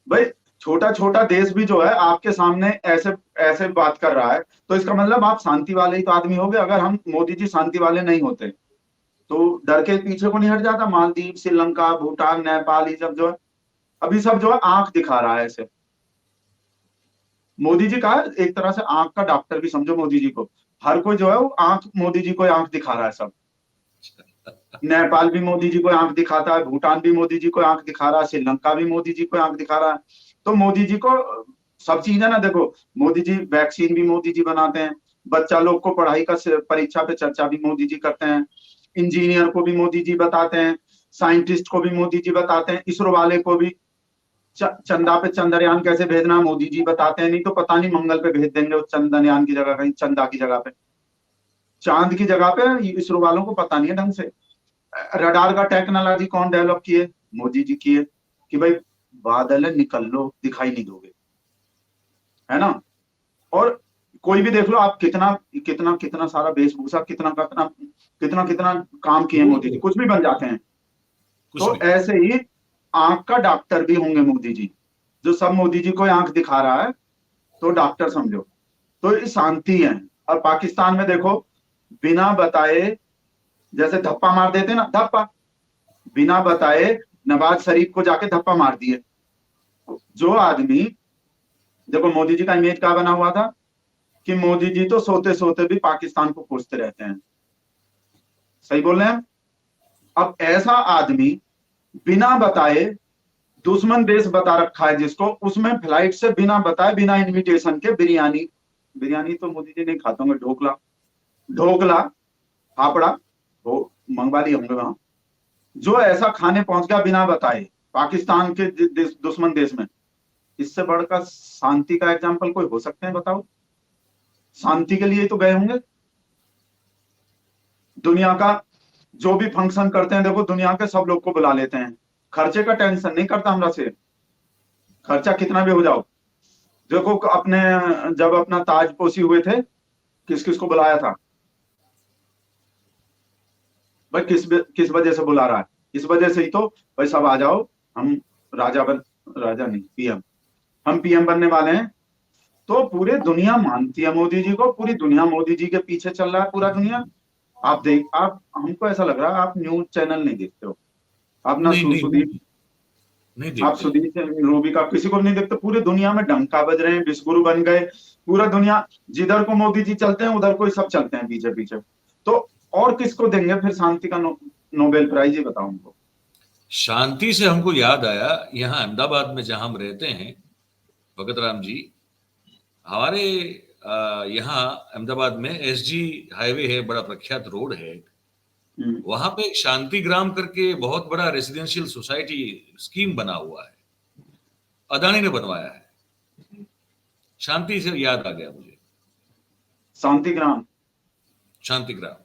Speaker 1: भाई छोटा छोटा देश भी जो है आपके सामने ऐसे ऐसे बात कर रहा है, तो इसका मतलब आप शांति वाले ही तो आदमी होगे। अगर हम मोदी जी शांति वाले नहीं होते तो डर के पीछे को नहीं हट जाता। मालदीव, श्रीलंका, भूटान, नेपाल, ये सब जो है अभी सब जो है आंख दिखा रहा है ऐसे। मोदी जी का एक तरह से आंख का डॉक्टर भी समझो मोदी जी को। हर कोई जो है वो आंख, मोदी जी को आंख दिखा रहा है सब। नेपाल भी मोदी जी को आंख दिखाता है, भूटान भी मोदी जी को आंख दिखा रहा है, श्रीलंका भी मोदी जी को आंख दिखा रहा है। तो मोदी जी को सब चीज है ना। देखो मोदी जी वैक्सीन भी मोदी जी बनाते हैं, बच्चा लोग को पढ़ाई का परीक्षा पे चर्चा भी मोदी जी करते हैं, इंजीनियर को भी मोदी जी बताते हैं, साइंटिस्ट को भी मोदी जी बताते हैं, इसरो वाले को भी चंदा पे चंद्रयान कैसे भेजना मोदी जी बताते हैं। नहीं तो पता नहीं मंगल पे भेज देंगे उस चंद्रयान की जगह, कहीं चंदा की जगह पे, चांद की जगह पे। इसरो वालों को पता नहीं है ढंग से। रडार का टेक्नोलॉजी कौन डेवलप किए? मोदी जी किए। कि भाई बादल है, निकल लो, दिखाई नहीं दोगे, है ना। और कोई भी देख लो आप, कितना कितना कितना सारा वेशभूषा, कितना कितना कितना कितना काम किए मोदी जी, कुछ भी बन जाते हैं।
Speaker 2: कुछ
Speaker 1: तो
Speaker 2: भी।
Speaker 1: ऐसे ही आंख का डॉक्टर भी होंगे मोदी जी, जो सब मोदी जी को आंख दिखा रहा है तो डॉक्टर समझो। तो ये शांति है। और पाकिस्तान में देखो, बिना बताए जैसे धप्पा मार देते ना, धप्पा बिना बताए नवाज शरीफ को जाके धप्पा मार दिए। जो आदमी, देखो मोदी जी का इमेज क्या बना हुआ था कि मोदी जी तो सोते सोते भी पाकिस्तान को कोसते रहते हैं। सही बोल रहे हैं। अब ऐसा आदमी बिना बताए, दुश्मन देश बता रखा है जिसको, उसमें फ्लाइट से बिना बताए, बिना इनविटेशन के बिरयानी, बिरयानी तो मोदी जी नहीं खाते होंगे, ढोकला, ढोकला, फाफड़ा वो मंगवा लिए होंगे वहां। जो ऐसा खाने पहुंच गया बिना बताए पाकिस्तान के दुश्मन देश में, इससे बढ़कर शांति का एग्जाम्पल कोई हो सकते हैं बताओ? शांति के लिए तो गए होंगे। दुनिया का जो भी फंक्शन करते हैं, देखो दुनिया के सब लोग को बुला लेते हैं, खर्चे का टेंशन नहीं करता हमरा से, खर्चा कितना भी हो जाओ। देखो अपने जब अपना ताजपोशी हुए थे, किस किस को बुलाया था भाई? किस वजह से बुला रहा है? इस वजह से ही तो भाई सब आ जाओ, हम राजा नहीं, पीएम, हम पीएम बनने वाले हैं। तो पूरे दुनिया मानती है मोदी जी को, पूरी दुनिया मोदी जी के पीछे चल रहा है, पूरा दुनिया। आप हमको ऐसा लग रहा है आप न्यूज चैनल नहीं देखते हो। आप ना
Speaker 2: नहीं नहीं
Speaker 1: सुदीप,
Speaker 2: नहीं
Speaker 1: आप
Speaker 2: देखते।
Speaker 1: सुदीप रूबी का किसी को नहीं देखते। पूरे दुनिया में डंका बज रहे हैं, विश्वगुरु बन गए पूरा दुनिया। जिधर को मोदी जी चलते हैं उधर को ही सब चलते हैं पीछे पीछे। तो और किसको देंगे फिर शांति का नोबेल प्राइज? ही बताओ हमको।
Speaker 2: शांति से हमको याद आया, यहाँ अहमदाबाद में जहां हम रहते हैं भगत राम जी, हमारे यहाँ अहमदाबाद में एसजी हाईवे है, बड़ा प्रख्यात रोड है। वहां पे एक शांति ग्राम करके बहुत बड़ा रेसिडेंशियल सोसाइटी स्कीम बना हुआ है, अदानी ने बनवाया है। शांति से याद आ गया मुझे,
Speaker 1: शांति ग्राम,
Speaker 2: शांति ग्राम।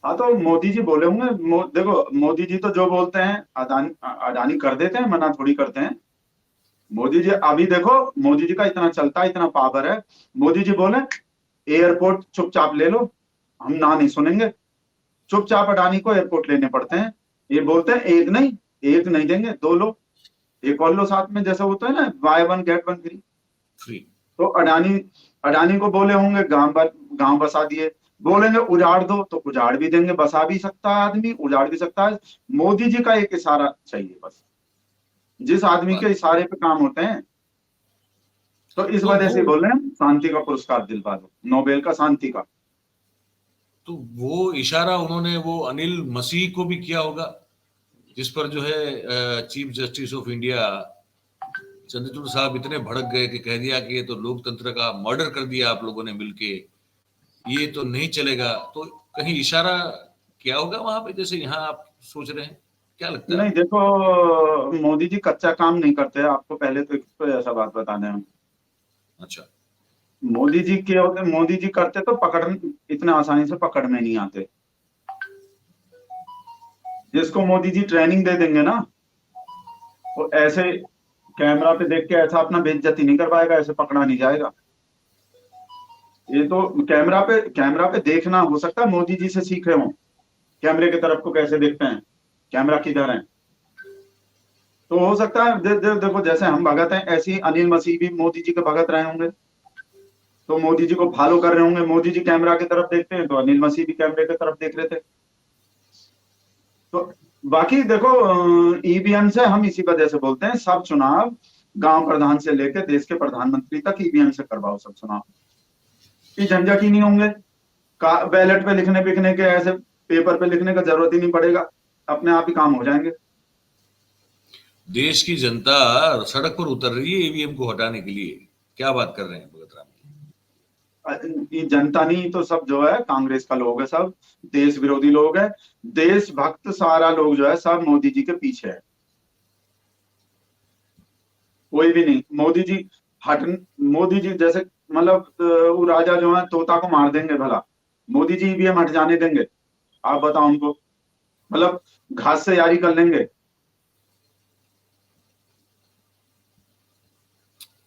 Speaker 1: हाँ तो मोदी जी बोले होंगे। देखो मोदी जी तो जो बोलते हैं अडानी अडानी कर देते हैं, मना थोड़ी करते हैं। मोदी जी अभी देखो, मोदी जी का इतना चलता है, इतना पावर है। मोदी जी बोले एयरपोर्ट चुपचाप ले लो, हम ना नहीं सुनेंगे। चुपचाप अडानी को एयरपोर्ट लेने पड़ते हैं। ये बोलते हैं एक नहीं देंगे, दो लो, एक और लो साथ में, जैसा होता है ना by one get one free.
Speaker 2: Free.
Speaker 1: तो अडानी अडानी को बोले होंगे गांव बसा दिए, बोलेंगे उजाड़ दो तो उजाड़ भी देंगे, बसा भी सकता है आदमी, उजाड़ भी सकता है। मोदी जी का एक इशारा चाहिए बस, जिस आदमी के इशारे पे काम होते हैं। तो इस
Speaker 2: तो
Speaker 1: वजह
Speaker 2: वो
Speaker 1: से बोल रहे हैं शांति का पुरस्कार दिलवा दो, नोबेल का शांति का।
Speaker 2: तो वो इशारा उन्होंने वो अनिल मसीह को भी किया होगा, जिस पर जो है chief justice of India Chandrachud साहब इतने भड़क गए कि कह दिया कि ये तो लोकतंत्र का मर्डर कर दिया आप लोगों ने मिलके, ये तो नहीं चलेगा। तो कहीं इशारा किया होगा वहां पे, जैसे यहाँ आप सोच रहे हैं? क्या लगता है
Speaker 1: नहीं
Speaker 2: आपको?
Speaker 1: देखो, मोदी जी कच्चा काम नहीं करते। आपको पहले तो ऐसा बात बताने हैं।
Speaker 2: अच्छा।
Speaker 1: मोदी जी के होते, मोदी जी करते तो पकड़, इतने आसानी से पकड़ में नहीं आते। जिसको मोदी जी ट्रेनिंग दे देंगे ना, वो ऐसे कैमरा पे देख के ऐसा अपना बेइज्जती नहीं करवाएगा, ऐसे पकड़ा नहीं जाएगा। ये तो कैमरा पे देखना, हो सकता है मोदी जी से सीखे हों, कैमरे की तरफ को कैसे देखते हैं, कैमरा किधर है। तो हो सकता है देखो, जैसे हम भगत हैं, ऐसे ही अनिल मसीह भी मोदी जी के भगत रहे होंगे, तो मोदी जी को फॉलो कर रहे होंगे। मोदी जी कैमरा की तरफ देखते हैं तो अनिल मसीह भी कैमरे की तरफ देख रहे थे। तो बाकी देखो, ईवीएम से हम इसी वजह से बोलते हैं, सब चुनाव गांव प्रधान से लेकर देश के प्रधानमंत्री तक ईवीएम से करवाओ सब चुनाव। ये झंझट ही नहीं होंगे, बैलेट पे लिखने बिखने के, ऐसे पेपर पे लिखने का जरूरत ही नहीं पड़ेगा, अपने आप ही काम हो जाएंगे।
Speaker 2: देश की जनता सड़क पर उतर रही है ईवीएम को हटाने के लिए। क्या बात कर रहे हैं भगत राम जी?
Speaker 1: ये जनता नहीं तो सब जो है कांग्रेस का लोग है, सब देश विरोधी लोग है। देशभक्त सारा लोग जो है सब मोदी जी के पीछे है। कोई भी नहीं। मोदी जी हट मोदी जी जैसे, मतलब वो राजा जो है तोता को मार देंगे भला, मोदी जी ईवीएम हट जाने देंगे? आप बताओ उनको, मतलब घास से यारी कर लेंगे?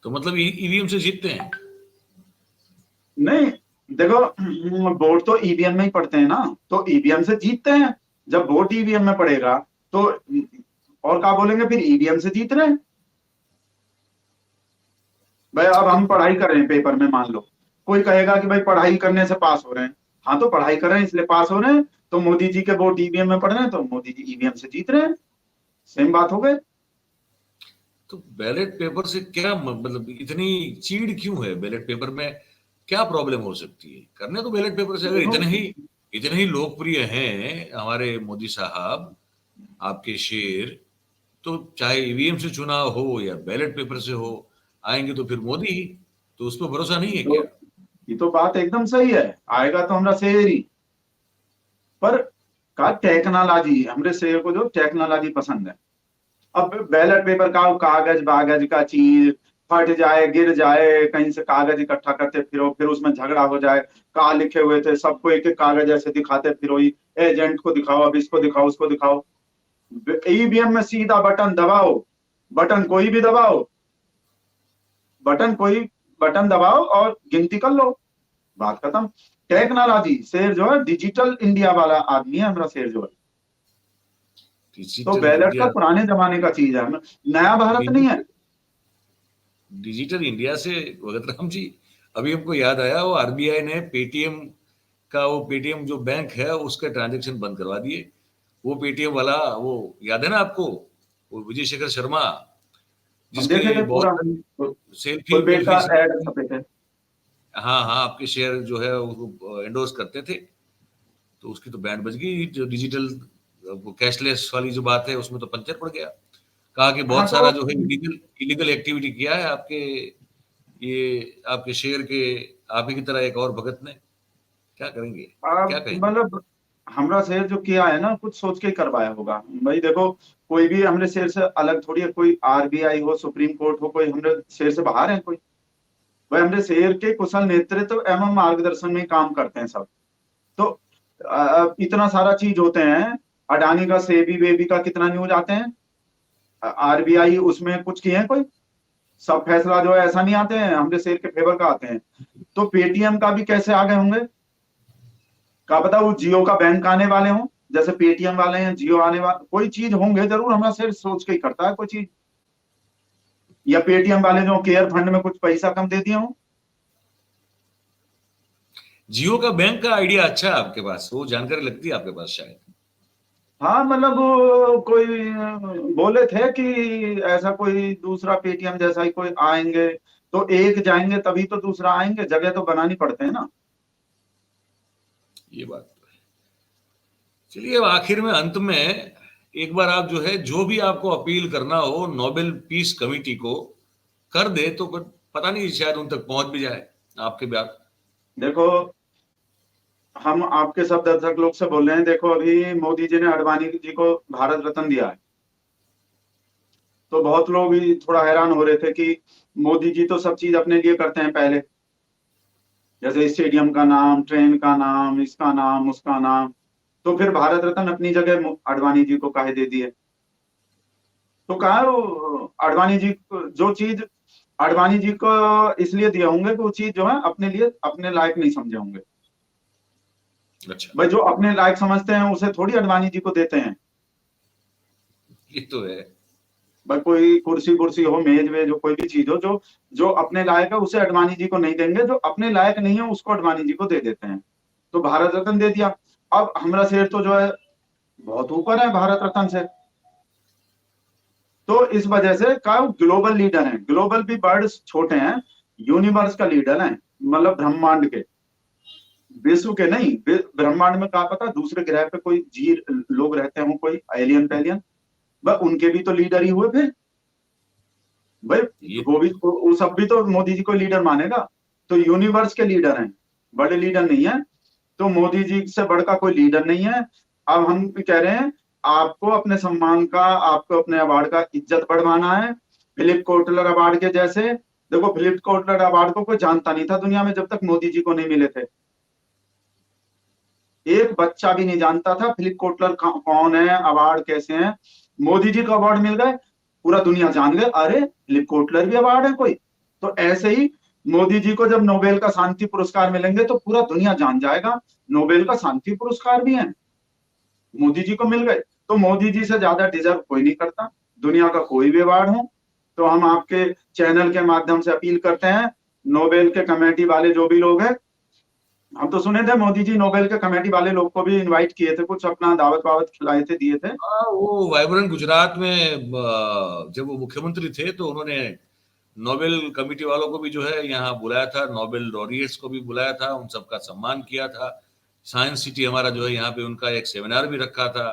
Speaker 2: तो मतलब ईवीएम से जीतते हैं?
Speaker 1: नहीं देखो, वोट तो ईवीएम में ही पड़ते हैं ना, तो ईवीएम से जीतते हैं। जब वोट ईवीएम में पड़ेगा तो और क्या बोलेंगे, फिर ईवीएम से जीत रहे हैं। भाई अब
Speaker 2: तो
Speaker 1: हम पढ़ाई कर रहे हैं, पेपर में मान लो कोई कहेगा कि भाई पढ़ाई करने से पास हो रहे हैं। हाँ, तो पढ़ाई कर रहे हैं इसलिए पास हो रहे हैं, तो मोदी जी के वोट ईवीएम में पड़ रहे हैं तो मोदी जी ईवीएम से जीत रहे हैं। सेम बात हो गई।
Speaker 2: तो बैलेट पेपर से क्या मतलब इतनी चीड़ क्यों है बैलेट पेपर में? क्या प्रॉब्लम हो सकती है? करने तो बैलेट पेपर से, अगर
Speaker 1: देखो,
Speaker 2: इतने ही लोकप्रिय हैं हमारे मोदी साहब, आपके शेर, तो चाहे ईवीएम से चुनाव हो या बैलेट पेपर से हो, आएंगे तो फिर मोदी ही। तो उस पर भरोसा नहीं है क्या?
Speaker 1: तो ये तो बात एकदम सही है, आएगा तो हमरा शेर ही। पर का टेक्नोलॉजी, हमरे शेर को जो टेक्नोलॉजी पसंद है। अब बैलेट पेपर का वो कागज बागज का चीज फट जाए, गिर जाए, कहीं से कागज इकट्ठा करते फिरो, फिर उसमें झगड़ा हो जाए, कहा लिखे हुए थे, सबको एक एक कागज ऐसे दिखाते फिरो, एजेंट को दिखाओ, अब इसको दिखाओ उसको दिखाओ। ईवीएम में सीधा बटन दबाओ, बटन कोई भी दबाओ, बटन कोई बटन दबाओ और गिनती कर लो, बात खत्म। टेक्नोलॉजी, शेर जो है डिजिटल इंडिया वाला आदमी है हमारा शेर जो है। तो
Speaker 2: डिजिटल
Speaker 1: बैलेट का
Speaker 2: इंडिया।
Speaker 1: पुराने जमाने का चीज है, नया भारत नहीं है।
Speaker 2: डिजिटल इंडिया से भगत राम जी, अभी हमको याद आया, वो आरबीआई ने पेटीएम का, वो पेटीएम जो बैंक है उसके ट्रांजैक्शन बंद करवा दिए। वो पेटीएम वाला, वो याद है ना आपको, वो विजय शेखर शर्मा,
Speaker 1: हम
Speaker 2: जिसके
Speaker 1: देखे थे
Speaker 2: बहुत
Speaker 1: पूरा,
Speaker 2: सारी सेल्फी
Speaker 1: फुल पेज
Speaker 2: वेल्फी।
Speaker 1: का एड छपे थे।
Speaker 2: हाँ हाँ, आपके शेयर जो है उसको एंडोर्स करते थे, तो उसकी तो बैंड बज गई। जो डिजिटल वो कैशलेस वाली जो बात है उसमें तो पंचर पड़ गया। कहा कि
Speaker 1: हाँ
Speaker 2: बहुत
Speaker 1: तो
Speaker 2: सारा जो है इलीगल इलीगल एक्टिविटी किया है आपके, ये आपके शेयर के, आप ही की तरह एक और भगत ने। क्या करेंगे? क्या
Speaker 1: आप
Speaker 2: कहेंगे?
Speaker 1: मतलब हमरा शेर जो किया है ना, कुछ सोच के ही करवाया होगा भाई। देखो, कोई भी हमरे शेर से अलग थोड़ी है, कोई आरबीआई हो, सुप्रीम कोर्ट हो, कोई हमरे शेर से बाहर है कोई? भाई हमरे शेर के कुशल नेतृत्व एवं मार्गदर्शन में ही काम करते हैं सब। तो इतना सारा चीज होते हैं, अडानी का सेबी वेबी का कितना न्यूज आते हैं, आरबीआई उसमें कुछ किए हैं कोई? सब फैसला जो है ऐसा नहीं आते हैं, हमरे शेर के फेवर का आते हैं। तो पेटीएम का भी कैसे आगे होंगे, क्या पता वो जियो का बैंक आने वाले हों, जैसे पेटीएम वाले हैं जियो आने वाले, कोई चीज होंगे जरूर, हमारा शेर सोच के ही करता है कोई चीज। या पेटीएम वाले जो केयर फंड में कुछ पैसा कम दे दिए हों।
Speaker 2: जियो का बैंक का आइडिया अच्छा है आपके पास, वो जानकारी लगती है आपके पास शायद।
Speaker 1: हाँ मतलब वो कोई बोले थे कि ऐसा कोई दूसरा पेटीएम जैसा ही कोई आएंगे, तो एक जाएंगे तभी तो दूसरा आएंगे, जगह तो बनानी पड़ते हैं ना।
Speaker 2: ये बात तो है। चलिए, अब आखिर में, अंत में, एक बार आप जो है जो भी आपको अपील करना हो नोबेल पीस कमेटी को कर दे तो पता नहीं शायद उन तक पहुंच भी जाए आपके बात।
Speaker 1: देखो, हम आपके सब दर्शक लोग से बोल रहे हैं, देखो अभी मोदी जी ने आडवाणी जी को भारत रत्न दिया है, तो बहुत लोग भी थोड़ा हैरान हो रहे थे कि मोदी जी तो सब चीज अपने लिए करते हैं पहले, जैसे स्टेडियम का नाम, ट्रेन का नाम, इसका नाम, उसका नाम, तो फिर भारत रत्न अपनी जगह आडवाणी जी को काहे दे दिए? तो कहा वो आडवाणी जी जो चीज आडवाणी जी को इसलिए दिए होंगे कि वो चीज जो है अपने लिए अपने लायक नहीं समझे होंगे।
Speaker 2: अच्छा,
Speaker 1: भाई जो अपने लायक समझते हैं उसे थोड़ी आडवाणी जी को देते हैं।
Speaker 2: ये तो है।
Speaker 1: भाई कोई कुर्सी कुर्सी हो, मेज वेज हो, कोई भी चीज हो, जो जो अपने लायक है उसे आडवाणी जी को नहीं देंगे, जो अपने लायक नहीं है उसको आडवाणी जी को दे देते हैं। तो भारत रत्न दे दिया। अब हमारा शेर तो जो है बहुत ऊपर है भारत रत्न से। तो इस वजह से का ग्लोबल लीडर है, ग्लोबल भी वर्ड्स छोटे हैं, यूनिवर्स का लीडर है, मतलब ब्रह्मांड के, विश्व के नहीं। ब्रह्मांड में कहा पता दूसरे ग्रह पे कोई जी लोग रहते हो, कोई एलियन पेलियन, वह उनके भी तो लीडर ही हुए फिर। भाई
Speaker 2: ये
Speaker 1: वो भी वो सब भी तो मोदी जी को लीडर मानेगा। तो यूनिवर्स के लीडर हैं, बड़े लीडर नहीं है। तो मोदी जी से बढ़कर कोई लीडर नहीं है। अब हम कह रहे हैं आपको अपने सम्मान का, आपको अपने अवार्ड का इज्जत बढ़वाना है। फिलिप कोटलर अवार्ड के जैसे, देखो फिलिप कोटलर अवार्ड को कोई जानता नहीं था दुनिया में जब तक मोदी जी को नहीं मिले थे। एक बच्चा भी नहीं जानता था फिलिप कोटलर कौन है, अवार्ड कैसे हैं। मोदी जी को अवार्ड मिल गए, पूरा दुनिया जान गए, अरे फिलिप कोटलर भी अवार्ड है कोई। तो ऐसे ही मोदी जी को जब नोबेल का शांति पुरस्कार मिलेंगे तो पूरा दुनिया जान जाएगा नोबेल का शांति पुरस्कार भी है, मोदी जी को मिल गए। तो मोदी जी से ज्यादा डिजर्व कोई नहीं करता, दुनिया का कोई भी अवार्ड हो। तो हम आपके चैनल के माध्यम से अपील करते हैं, नोबेल के कमेटी वाले जो भी लोग हैं, हम तो सुने थे मोदी जी नोबेल के कमेटी वाले लोग को भी इनवाइट किए थे, कुछ अपना दावत वावत खिलाए थे, दिए थे।
Speaker 2: हाँ, वो वाइब्रेंट गुजरात में जब वो मुख्यमंत्री थे तो उन्होंने नोबेल कमेटी वालों को भी जो है यहाँ बुलाया था, नोबेल लॉरिएट्स को भी बुलाया था, उन सबका सम्मान किया था। साइंस सिटी हमारा जो है यहाँ पे उनका एक सेमिनार भी रखा था।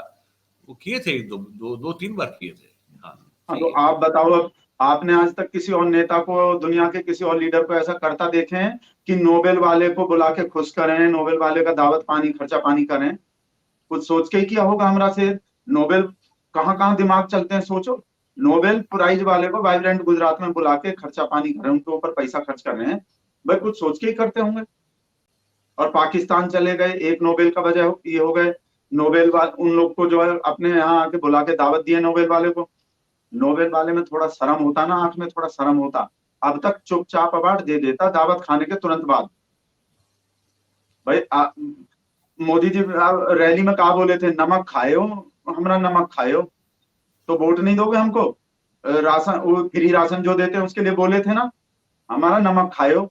Speaker 2: वो किए थे, दो तीन बार किए थे। हाँ,
Speaker 1: हाँ,
Speaker 2: सही
Speaker 1: तो
Speaker 2: है।
Speaker 1: आप बताओ, अब आपने आज तक किसी और नेता को, दुनिया के किसी और लीडर को ऐसा करता देखे हैं कि नोबेल वाले को बुला के खुश करें, नोबेल वाले का दावत पानी खर्चा पानी करें? कुछ सोच के ही किया होगा हमरा से। नोबेल कहाँ कहाँ दिमाग चलते हैं सोचो। नोबेल प्राइज वाले को वाइब्रेंट गुजरात में बुला के खर्चा पानी कर रहे हैं, उनके ऊपर पैसा खर्च कर रहे हैं, भाई कुछ सोच के ही करते होंगे। और पाकिस्तान चले गए, एक नोबेल का वजह ये हो गए, नोबेल वाले उन लोग को जो है अपने यहाँ आके बुला के दावत दिए नोबेल वाले को। नोबेल वाले में थोड़ा शर्म होता ना, आंख में थोड़ा शर्म होता, अब तक चुपचाप अवार्ड दे देता दावत खाने के तुरंत बाद। भाई मोदी जी रैली में कहा बोले थे, नमक खाए हो, हमारा नमक खाए हो तो वोट नहीं दोगे हमको? राशन, वो फ्री राशन जो देते हैं उसके लिए बोले थे ना, हमारा नमक खाए हो।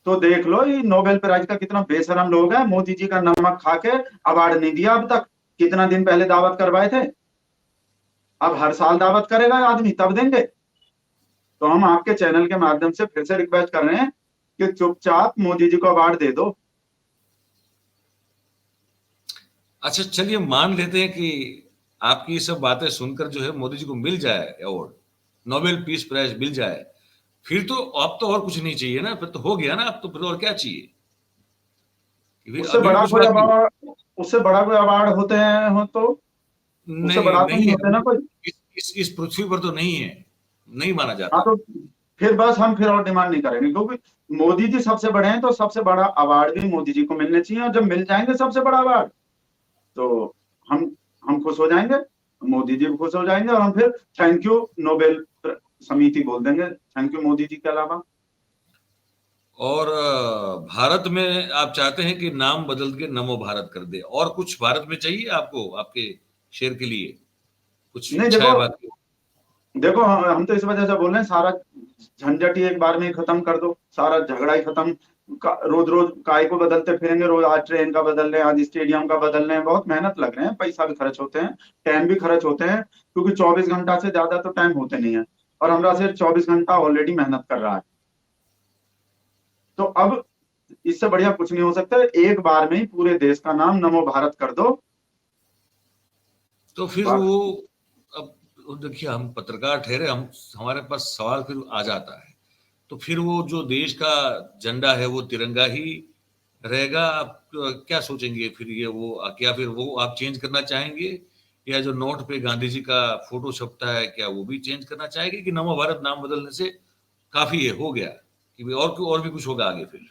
Speaker 1: तो देख लो ये नोबेल प्राइज का कितना बेशरम लोग है, मोदी जी का नमक खा के अवार्ड नहीं दिया अब तक। कितना दिन पहले दावत करवाए थे, अब हर साल दावत करेगा आदमी तब देंगे। तो हम आपके चैनल के माध्यम से फिर से रिक्वेस्ट कर रहे हैं कि चुपचाप मोदी जी को अवार्ड दे दो।
Speaker 2: अच्छा, चलिए मान लेते हैं कि आपकी ये सब बातें सुनकर जो है मोदी जी को मिल जाए अवार्ड, नोबेल पीस प्राइज मिल जाए, फिर तो अब तो और कुछ नहीं चाहिए ना, फिर तो हो गया ना, अब तो फिर और क्या चाहिए? फिर
Speaker 1: उससे
Speaker 2: अभी भी
Speaker 1: बड़ा
Speaker 2: कुछ
Speaker 1: कोई
Speaker 2: बाकी?
Speaker 1: अवार्ड, उससे बड़ा कोई अवार्ड होते हैं हो तो, उससे
Speaker 2: नहीं,
Speaker 1: बड़ा तो
Speaker 2: नहीं
Speaker 1: नहीं
Speaker 2: है
Speaker 1: होते ना
Speaker 2: अभी,
Speaker 1: कोई।
Speaker 2: इस पृथ्वी पर तो नहीं है, नहीं माना
Speaker 1: हाँ,
Speaker 2: जाता।
Speaker 1: तो फिर बस हम फिर और डिमांड नहीं करेंगे, क्योंकि मोदी जी सबसे बड़े हैं, तो सबसे बड़ा अवार्ड भी मोदी जी को मिलने चाहिए। और जब मिल जाएंगे सबसे बड़ा अवार्ड तो हम हम खुश हो जाएंगे, मोदी जी भी खुश हो जाएंगे, और हम फिर थैंक यू नोबेल समिति बोल देंगे, थैंक यू मोदी जी के अलावा।
Speaker 2: और भारत में आप चाहते हैं कि नाम बदल के नमो भारत कर दे, और कुछ भारत में चाहिए आपको, आपके शेर के लिए कुछ
Speaker 1: नहीं
Speaker 2: इच्छा
Speaker 1: देखो,
Speaker 2: है बाकी?
Speaker 1: देखो हम तो इस वजह से बोल रहे हैं, सारा झंझट ही एक बार में ही खत्म कर दो, सारा झगड़ा ही खत्म। रोज रोज काय को बदलते फिरेंगे, रोज आज ट्रेन का बदल रहे हैं, आज स्टेडियम का बदल रहे हैं, बहुत मेहनत लग रहे हैं, पैसा भी खर्च होते हैं, टाइम भी खर्च होते हैं, क्योंकि 24 घंटा से ज्यादा तो टाइम होते नहीं है, और हमारा सिर्फ 24 घंटा ऑलरेडी मेहनत कर रहा है। तो अब इससे बढ़िया कुछ नहीं हो सकता, एक बार में ही पूरे देश का नाम नमो भारत कर दो।
Speaker 2: तो फिर
Speaker 1: वाह,
Speaker 2: वो, अब देखिए हम पत्रकार ठहरे, हम हमारे पास सवाल फिर आ जाता है। तो फिर वो जो देश का झंडा है वो तिरंगा ही रहेगा। आप क्या सोचेंगे फिर? ये वो क्या फिर वो आप चेंज करना चाहेंगे, या जो नोट पे गांधी जी का फोटो छपता है क्या वो भी चेंज करना चाहेंगे, कि नमो भारत नाम बदलने से काफी है, हो गया, कि भी और भी कुछ होगा आगे फिर?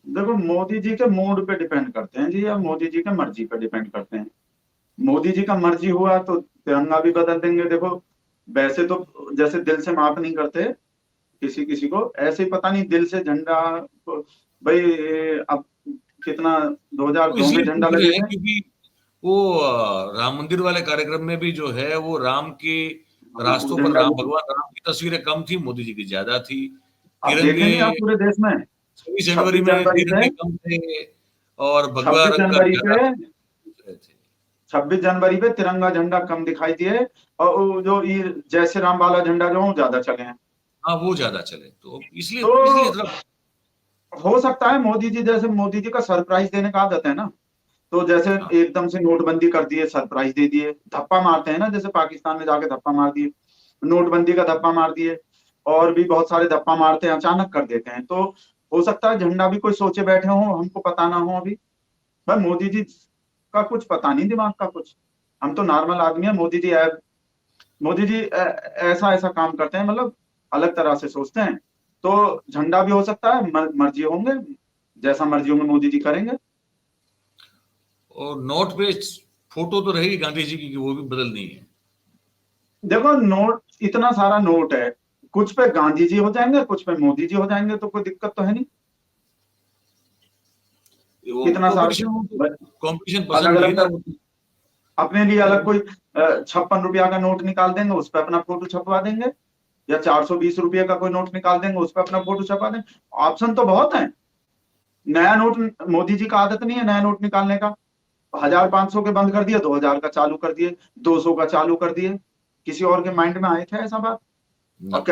Speaker 1: देखो मोदी जी के मूड पे डिपेंड करते हैं जी, या मोदी जी के मर्जी पे डिपेंड करते हैं। मोदी जी का मर्जी हुआ तो तिरंगा भी बदल देंगे। देखो वैसे तो जैसे दिल से माफ नहीं करते किसी किसी को, ऐसे ही पता नहीं दिल से झंडा भाई अब कितना
Speaker 2: तो
Speaker 1: 2002 में
Speaker 2: इसलिए
Speaker 1: झंडा
Speaker 2: पूछ रहे
Speaker 1: लगे
Speaker 2: हैं
Speaker 1: थे।
Speaker 2: क्योंकि वो राम मंदिर वाले कार्यक्रम में भी जो है वो राम के
Speaker 1: हाँ, वो
Speaker 2: रास्तों पर
Speaker 1: झंडा
Speaker 2: राम,
Speaker 1: भी
Speaker 2: भगवान राम की तस्वीरें कम थी, मोदी जी की ज्यादा थी।
Speaker 1: आप
Speaker 2: तिरंगे
Speaker 1: देखेंगे आप पूरे देश में
Speaker 2: 26 जनवरी
Speaker 1: 26
Speaker 2: में
Speaker 1: जनवरी पे
Speaker 2: तिरंगे कम थे और भगवा
Speaker 1: 26
Speaker 2: रंग का
Speaker 1: जनवरी
Speaker 2: ज्यादा
Speaker 1: पे
Speaker 2: रहे थे।
Speaker 1: 26 जनवरी पे तिरंगा झंडा कम दिखाई दिए, और वो जो ये जय श्री राम वाला झंडा जो है वो ज्यादा चले हैं।
Speaker 2: हाँ वो ज्यादा चले, तो इसलिए
Speaker 1: तो
Speaker 2: इसलिए थोड़ा।
Speaker 1: हो सकता है मोदी जी, जैसे मोदी जी का सरप्राइज देने का आदत है ना, तो जैसे
Speaker 2: हाँ
Speaker 1: एकदम से नोटबंदी कर दिए, सरप्राइज दे दिए, धप्पा मारते हैं ना, जैसे पाकिस्तान में जाके धप्पा मार दिए, नोटबंदी का धप्पा मार दिए, और भी बहुत सारे धप्पा मारते हैं, अचानक कर देते हैं। तो हो सकता है झंडा भी कोई सोचे बैठे हो, हमको पता ना हो अभी। भाई मोदी जी का कुछ पता नहीं, दिमाग का कुछ। हम तो नॉर्मल आदमी है, मोदी जी ऐसा ऐसा काम करते हैं, मतलब अलग तरह से सोचते हैं। तो झंडा भी हो सकता है, मर्जी होंगे, जैसा मर्जी होंगे मोदी जी करेंगे।
Speaker 2: और नोट पे फोटो तो रहेगी गांधी जी की, कि वो भी बदलनी है।
Speaker 1: देखो नोट, इतना सारा नोट है, कुछ पे गांधी जी हो जाएंगे, कुछ पे मोदी जी हो जाएंगे, तो कोई दिक्कत तो है नहीं।
Speaker 2: वो
Speaker 1: कितना
Speaker 2: कंपटीशन,
Speaker 1: सारा
Speaker 2: कंपटीशन
Speaker 1: अलग
Speaker 2: पसंद नहीं
Speaker 1: अलग
Speaker 2: ना
Speaker 1: कर,
Speaker 2: वो।
Speaker 1: अपने लिए
Speaker 2: वो
Speaker 1: अलग कोई 56 रुपया का नोट निकाल देंगे, उस पर अपना फोटो छपवा देंगे, या 420 रुपये का कोई नोट निकाल देंगे, उस पर अपना फोटो छपवा देंगे। ऑप्शन तो बहुत है। नया नोट, मोदी जी का आदत नहीं है नया नोट निकालने का। 1500 के बंद कर दिए, 2000 का चालू कर दिए, 200 का चालू कर दिए। किसी और के माइंड में आए थे ऐसा बात?
Speaker 2: ना।
Speaker 1: और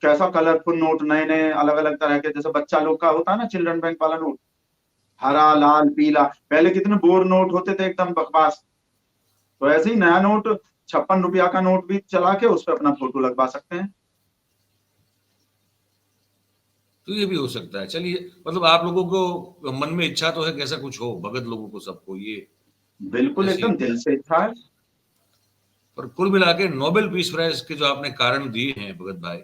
Speaker 1: कैसा कलरफुल नोट, नए नए अलग अलग तरह के, जैसे बच्चा लोग का होता है ना चिल्ड्रन बैंक वाला नोट, हरा लाल पीला। पहले कितने बोर नोट होते थे, एकदम बकवास। तो ऐसे ही नया नोट, 56 रुपया का नोट भी चला के उस पर अपना फोटो लगवा सकते हैं।
Speaker 2: तो ये भी हो सकता है। चलिए, मतलब आप लोगों को मन में इच्छा तो है कि ऐसा कुछ हो, भगत लोगों को सबको ये
Speaker 1: बिल्कुल
Speaker 2: ऐसी।
Speaker 1: एकदम दिल से इच्छा है।
Speaker 2: पर कुल मिला के नोबेल पीस प्राइज के जो आपने कारण दिए हैं भगत भाई,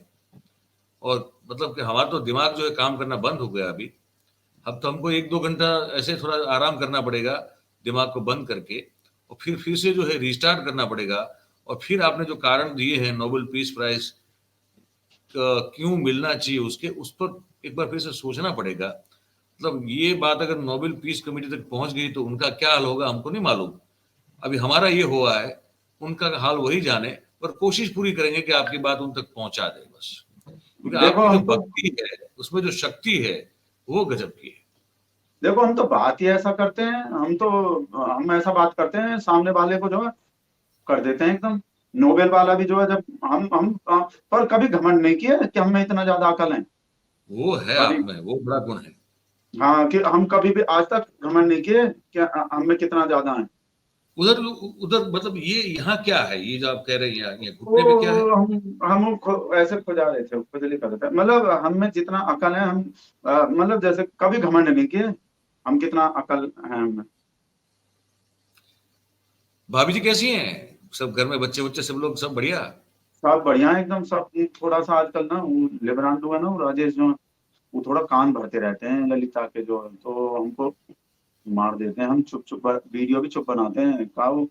Speaker 2: और मतलब कि हमारा तो दिमाग जो है काम करना बंद हो गया अभी। अब तो हमको 1-2 घंटा ऐसे थोड़ा आराम करना पड़ेगा, दिमाग को बंद करके, और फिर से जो है रिस्टार्ट करना पड़ेगा। और फिर आपने जो कारण दिए हैं नोबेल पीस प्राइज क्यों मिलना चाहिए उसके, उस पर एक बार फिर से सोचना पड़ेगा। मतलब ये बात अगर नोबेल पीस कमेटी तक पहुंच गई तो उनका क्या हाल होगा हमको नहीं मालूम। अभी हमारा ये हुआ है, उनका हाल वही जाने। पर कोशिश पूरी करेंगे कि आपकी बात उन तक पहुंचा दे बस, क्योंकि
Speaker 1: देखो
Speaker 2: आपकी जो
Speaker 1: हम तो
Speaker 2: भक्ति है उसमें जो शक्ति है वो गजब की है।
Speaker 1: देखो हम तो बात ही ऐसा करते हैं, हम ऐसा बात करते हैं, सामने वाले को जो है कर देते हैं एकदम। नोबेल वाला भी जो है, जब पर कभी घमंड नहीं किया कि हम में इतना ज्यादा अकल है।
Speaker 2: वो है आप
Speaker 1: कभी,
Speaker 2: में, वो बड़ा गुण है।
Speaker 1: हाँ, कि हम कभी भी आज तक घमंड नहीं किए कि हम में कितना ज्यादा है।
Speaker 2: उधर उधर मतलब ये यहाँ क्या है, ये जो आप कह रहे हैं ये
Speaker 1: वो
Speaker 2: घुटने पे क्या है?
Speaker 1: ऐसे खुजा रहे थे, खुजली कर रहे थे, मतलब हम में जितना अकल है, हम मतलब जैसे कभी घमंड नहीं किए, हम कितना अकल है हमें।
Speaker 2: भाभी जी कैसी हैं? सब घर में बच्चे बच्चे सब लोग सब बढ़िया?
Speaker 1: सब बढ़िया है एकदम सब। थोड़ा सा आजकल ना वो लेबरान जो है ना, वो राजेश जो है, वो थोड़ा कान भरते रहते हैं ललिता के जो है, तो हमको मार देते हैं। हम चुप चुप वीडियो भी चुप बनाते हैं का वो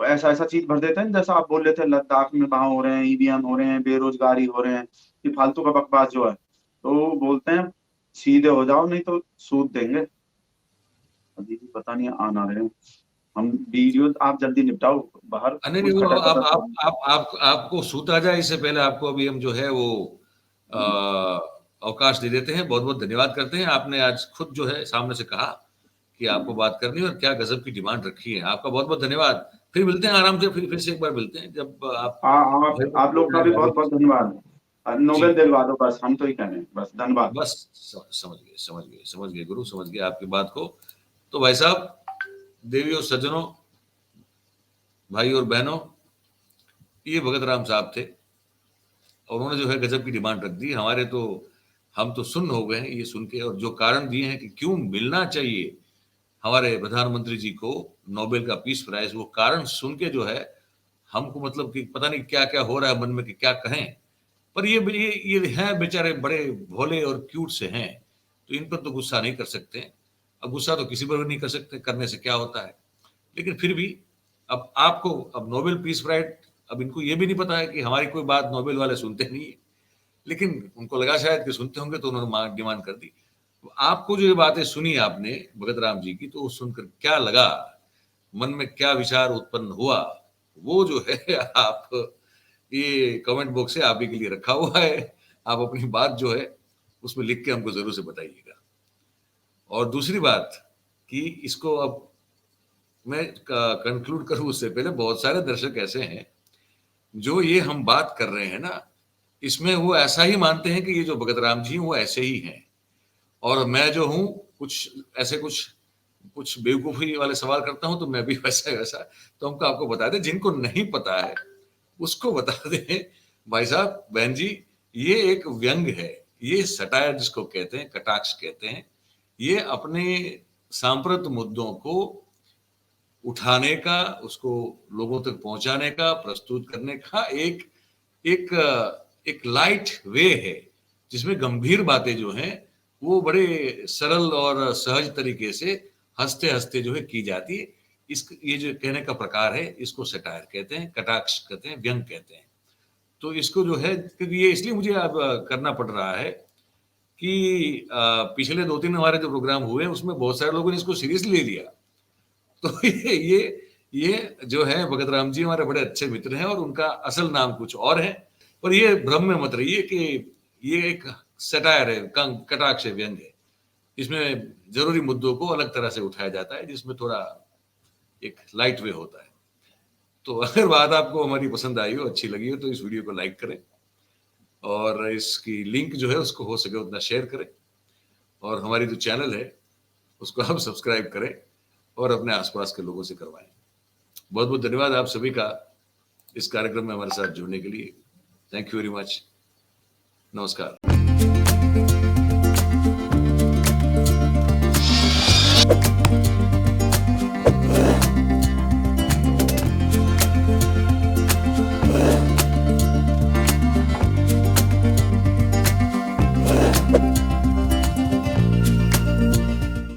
Speaker 1: ऐसा ऐसा चीज भर देते हैं, जैसा आप बोल रहे थे लद्दाख में वहां हो रहे हैं, ईवीएम हो रहे हैं, बेरोजगारी हो रहे हैं, ये फालतू का बकवास जो है। तो वो बोलते हैं सीधे हो जाओ नहीं तो सूद देंगे। अभी भी पता नहीं आ ना रहे हैं। हम वीडियो आप जल्दी निपटाओ, बाहर
Speaker 2: नहीं नहीं,
Speaker 1: कुछ
Speaker 2: वो
Speaker 1: खटर पटर
Speaker 2: आपको सूत आ जाए इससे पहले आपको अभी हम जो है वो अ, अवकाश दे देते हैं। बहुत बहुत धन्यवाद करते हैं, आपने आज खुद जो है सामने से कहा कि आपको बात करनी है और क्या गजब की डिमांड रखी है। आपका बहुत बहुत धन्यवाद। फिर मिलते हैं आराम से, फिर से एक बार मिलते हैं जब आप
Speaker 1: आप लोग का भी बहुत बहुत धन्यवाद।
Speaker 2: जी।
Speaker 1: नोबेल दिलवा दो बस, हम तो ही कह रहे हैं, बस धन्यवाद।
Speaker 2: बस समझ गए, समझ गए, समझ गए गुरु, समझ गए आपकी बात को। तो भाई साहब, देवी और सज्जनों, भाई और बहनों, ये भगत राम साहब थे और उन्होंने जो है गजब की डिमांड रख दी हमारे। तो हम तो सुन्न हो गए हैं ये सुन के, और जो कारण दिए हैं कि क्यों मिलना चाहिए हमारे प्रधानमंत्री जी को नोबेल का पीस प्राइज, वो कारण सुन के जो है हमको मतलब कि पता नहीं क्या क्या हो रहा है मन में कि क्या कहें। पर ये हैं बेचारे बड़े भोले और क्यूट से हैं, तो इन पर तो गुस्सा नहीं कर सकते। अब गुस्सा तो किसी पर भी नहीं कर सकते, करने से क्या होता है। लेकिन फिर भी अब आपको अब नोबेल पीस प्राइज, अब इनको ये भी नहीं पता है कि हमारी कोई बात नोबेल वाले सुनते नहीं है, लेकिन उनको लगा शायद कि सुनते होंगे तो उन्होंने डिमांड कर दी। तो आपको जो ये बातें सुनी आपने भगत राम जी की, तो सुनकर क्या लगा, मन में क्या विचार उत्पन्न हुआ, वो जो है आप ये कमेंट बॉक्स से आप ही के लिए रखा हुआ है। आप अपनी बात जो है उसमें लिख के हमको जरूर से बताइएगा। और दूसरी बात कि इसको अब मैं कंक्लूड करूं उससे पहले, बहुत सारे दर्शक ऐसे हैं जो ये हम बात कर रहे हैं ना, इसमें वो ऐसा ही मानते हैं कि ये जो भगत राम जी वो ऐसे ही हैं, और मैं जो हूँ कुछ ऐसे कुछ बेवकूफी वाले सवाल करता हूं तो मैं भी वैसा वैसा। तो हमको आपको बता दें, जिनको नहीं पता है उसको बता दें भाई साहब बहन जी, ये एक व्यंग है, ये सटायर जिसको कहते हैं, कटाक्ष कहते हैं। ये अपने सांप्रत मुद्दों को उठाने का, उसको लोगों तक पहुंचाने का, प्रस्तुत करने का एक एक एक लाइट वे है, जिसमें गंभीर बातें जो हैं वो बड़े सरल और सहज तरीके से हंसते हंसते जो है की जाती है। इस ये जो कहने का प्रकार है इसको सटायर कहते हैं, कटाक्ष कहते हैं, व्यंग कहते हैं। तो इसको जो है, क्योंकि ये इसलिए मुझे अब करना पड़ रहा है कि पिछले 2-3 हमारे जो प्रोग्राम हुए उसमें बहुत सारे लोगों ने इसको सीरियसली ले लिया। तो ये जो है भगत राम जी हमारे बड़े अच्छे मित्र हैं और उनका असल नाम कुछ और है। पर ये भ्रम में मत रहिए कि ये एक सटायर है, कटाक्ष व्यंग है। इसमें जरूरी मुद्दों को अलग तरह से उठाया जाता है, जिसमें थोड़ा एक लाइट वे होता है। तो अगर बात आपको हमारी पसंद आई हो, अच्छी लगी हो, तो इस वीडियो को लाइक करें और इसकी लिंक जो है उसको हो सके उतना शेयर करें, और हमारी जो चैनल है उसको आप सब्सक्राइब करें और अपने आसपास के लोगों से करवाएं। बहुत बहुत धन्यवाद आप सभी का इस कार्यक्रम में हमारे साथ जुड़ने के लिए। Thank you very much. नमस्कार।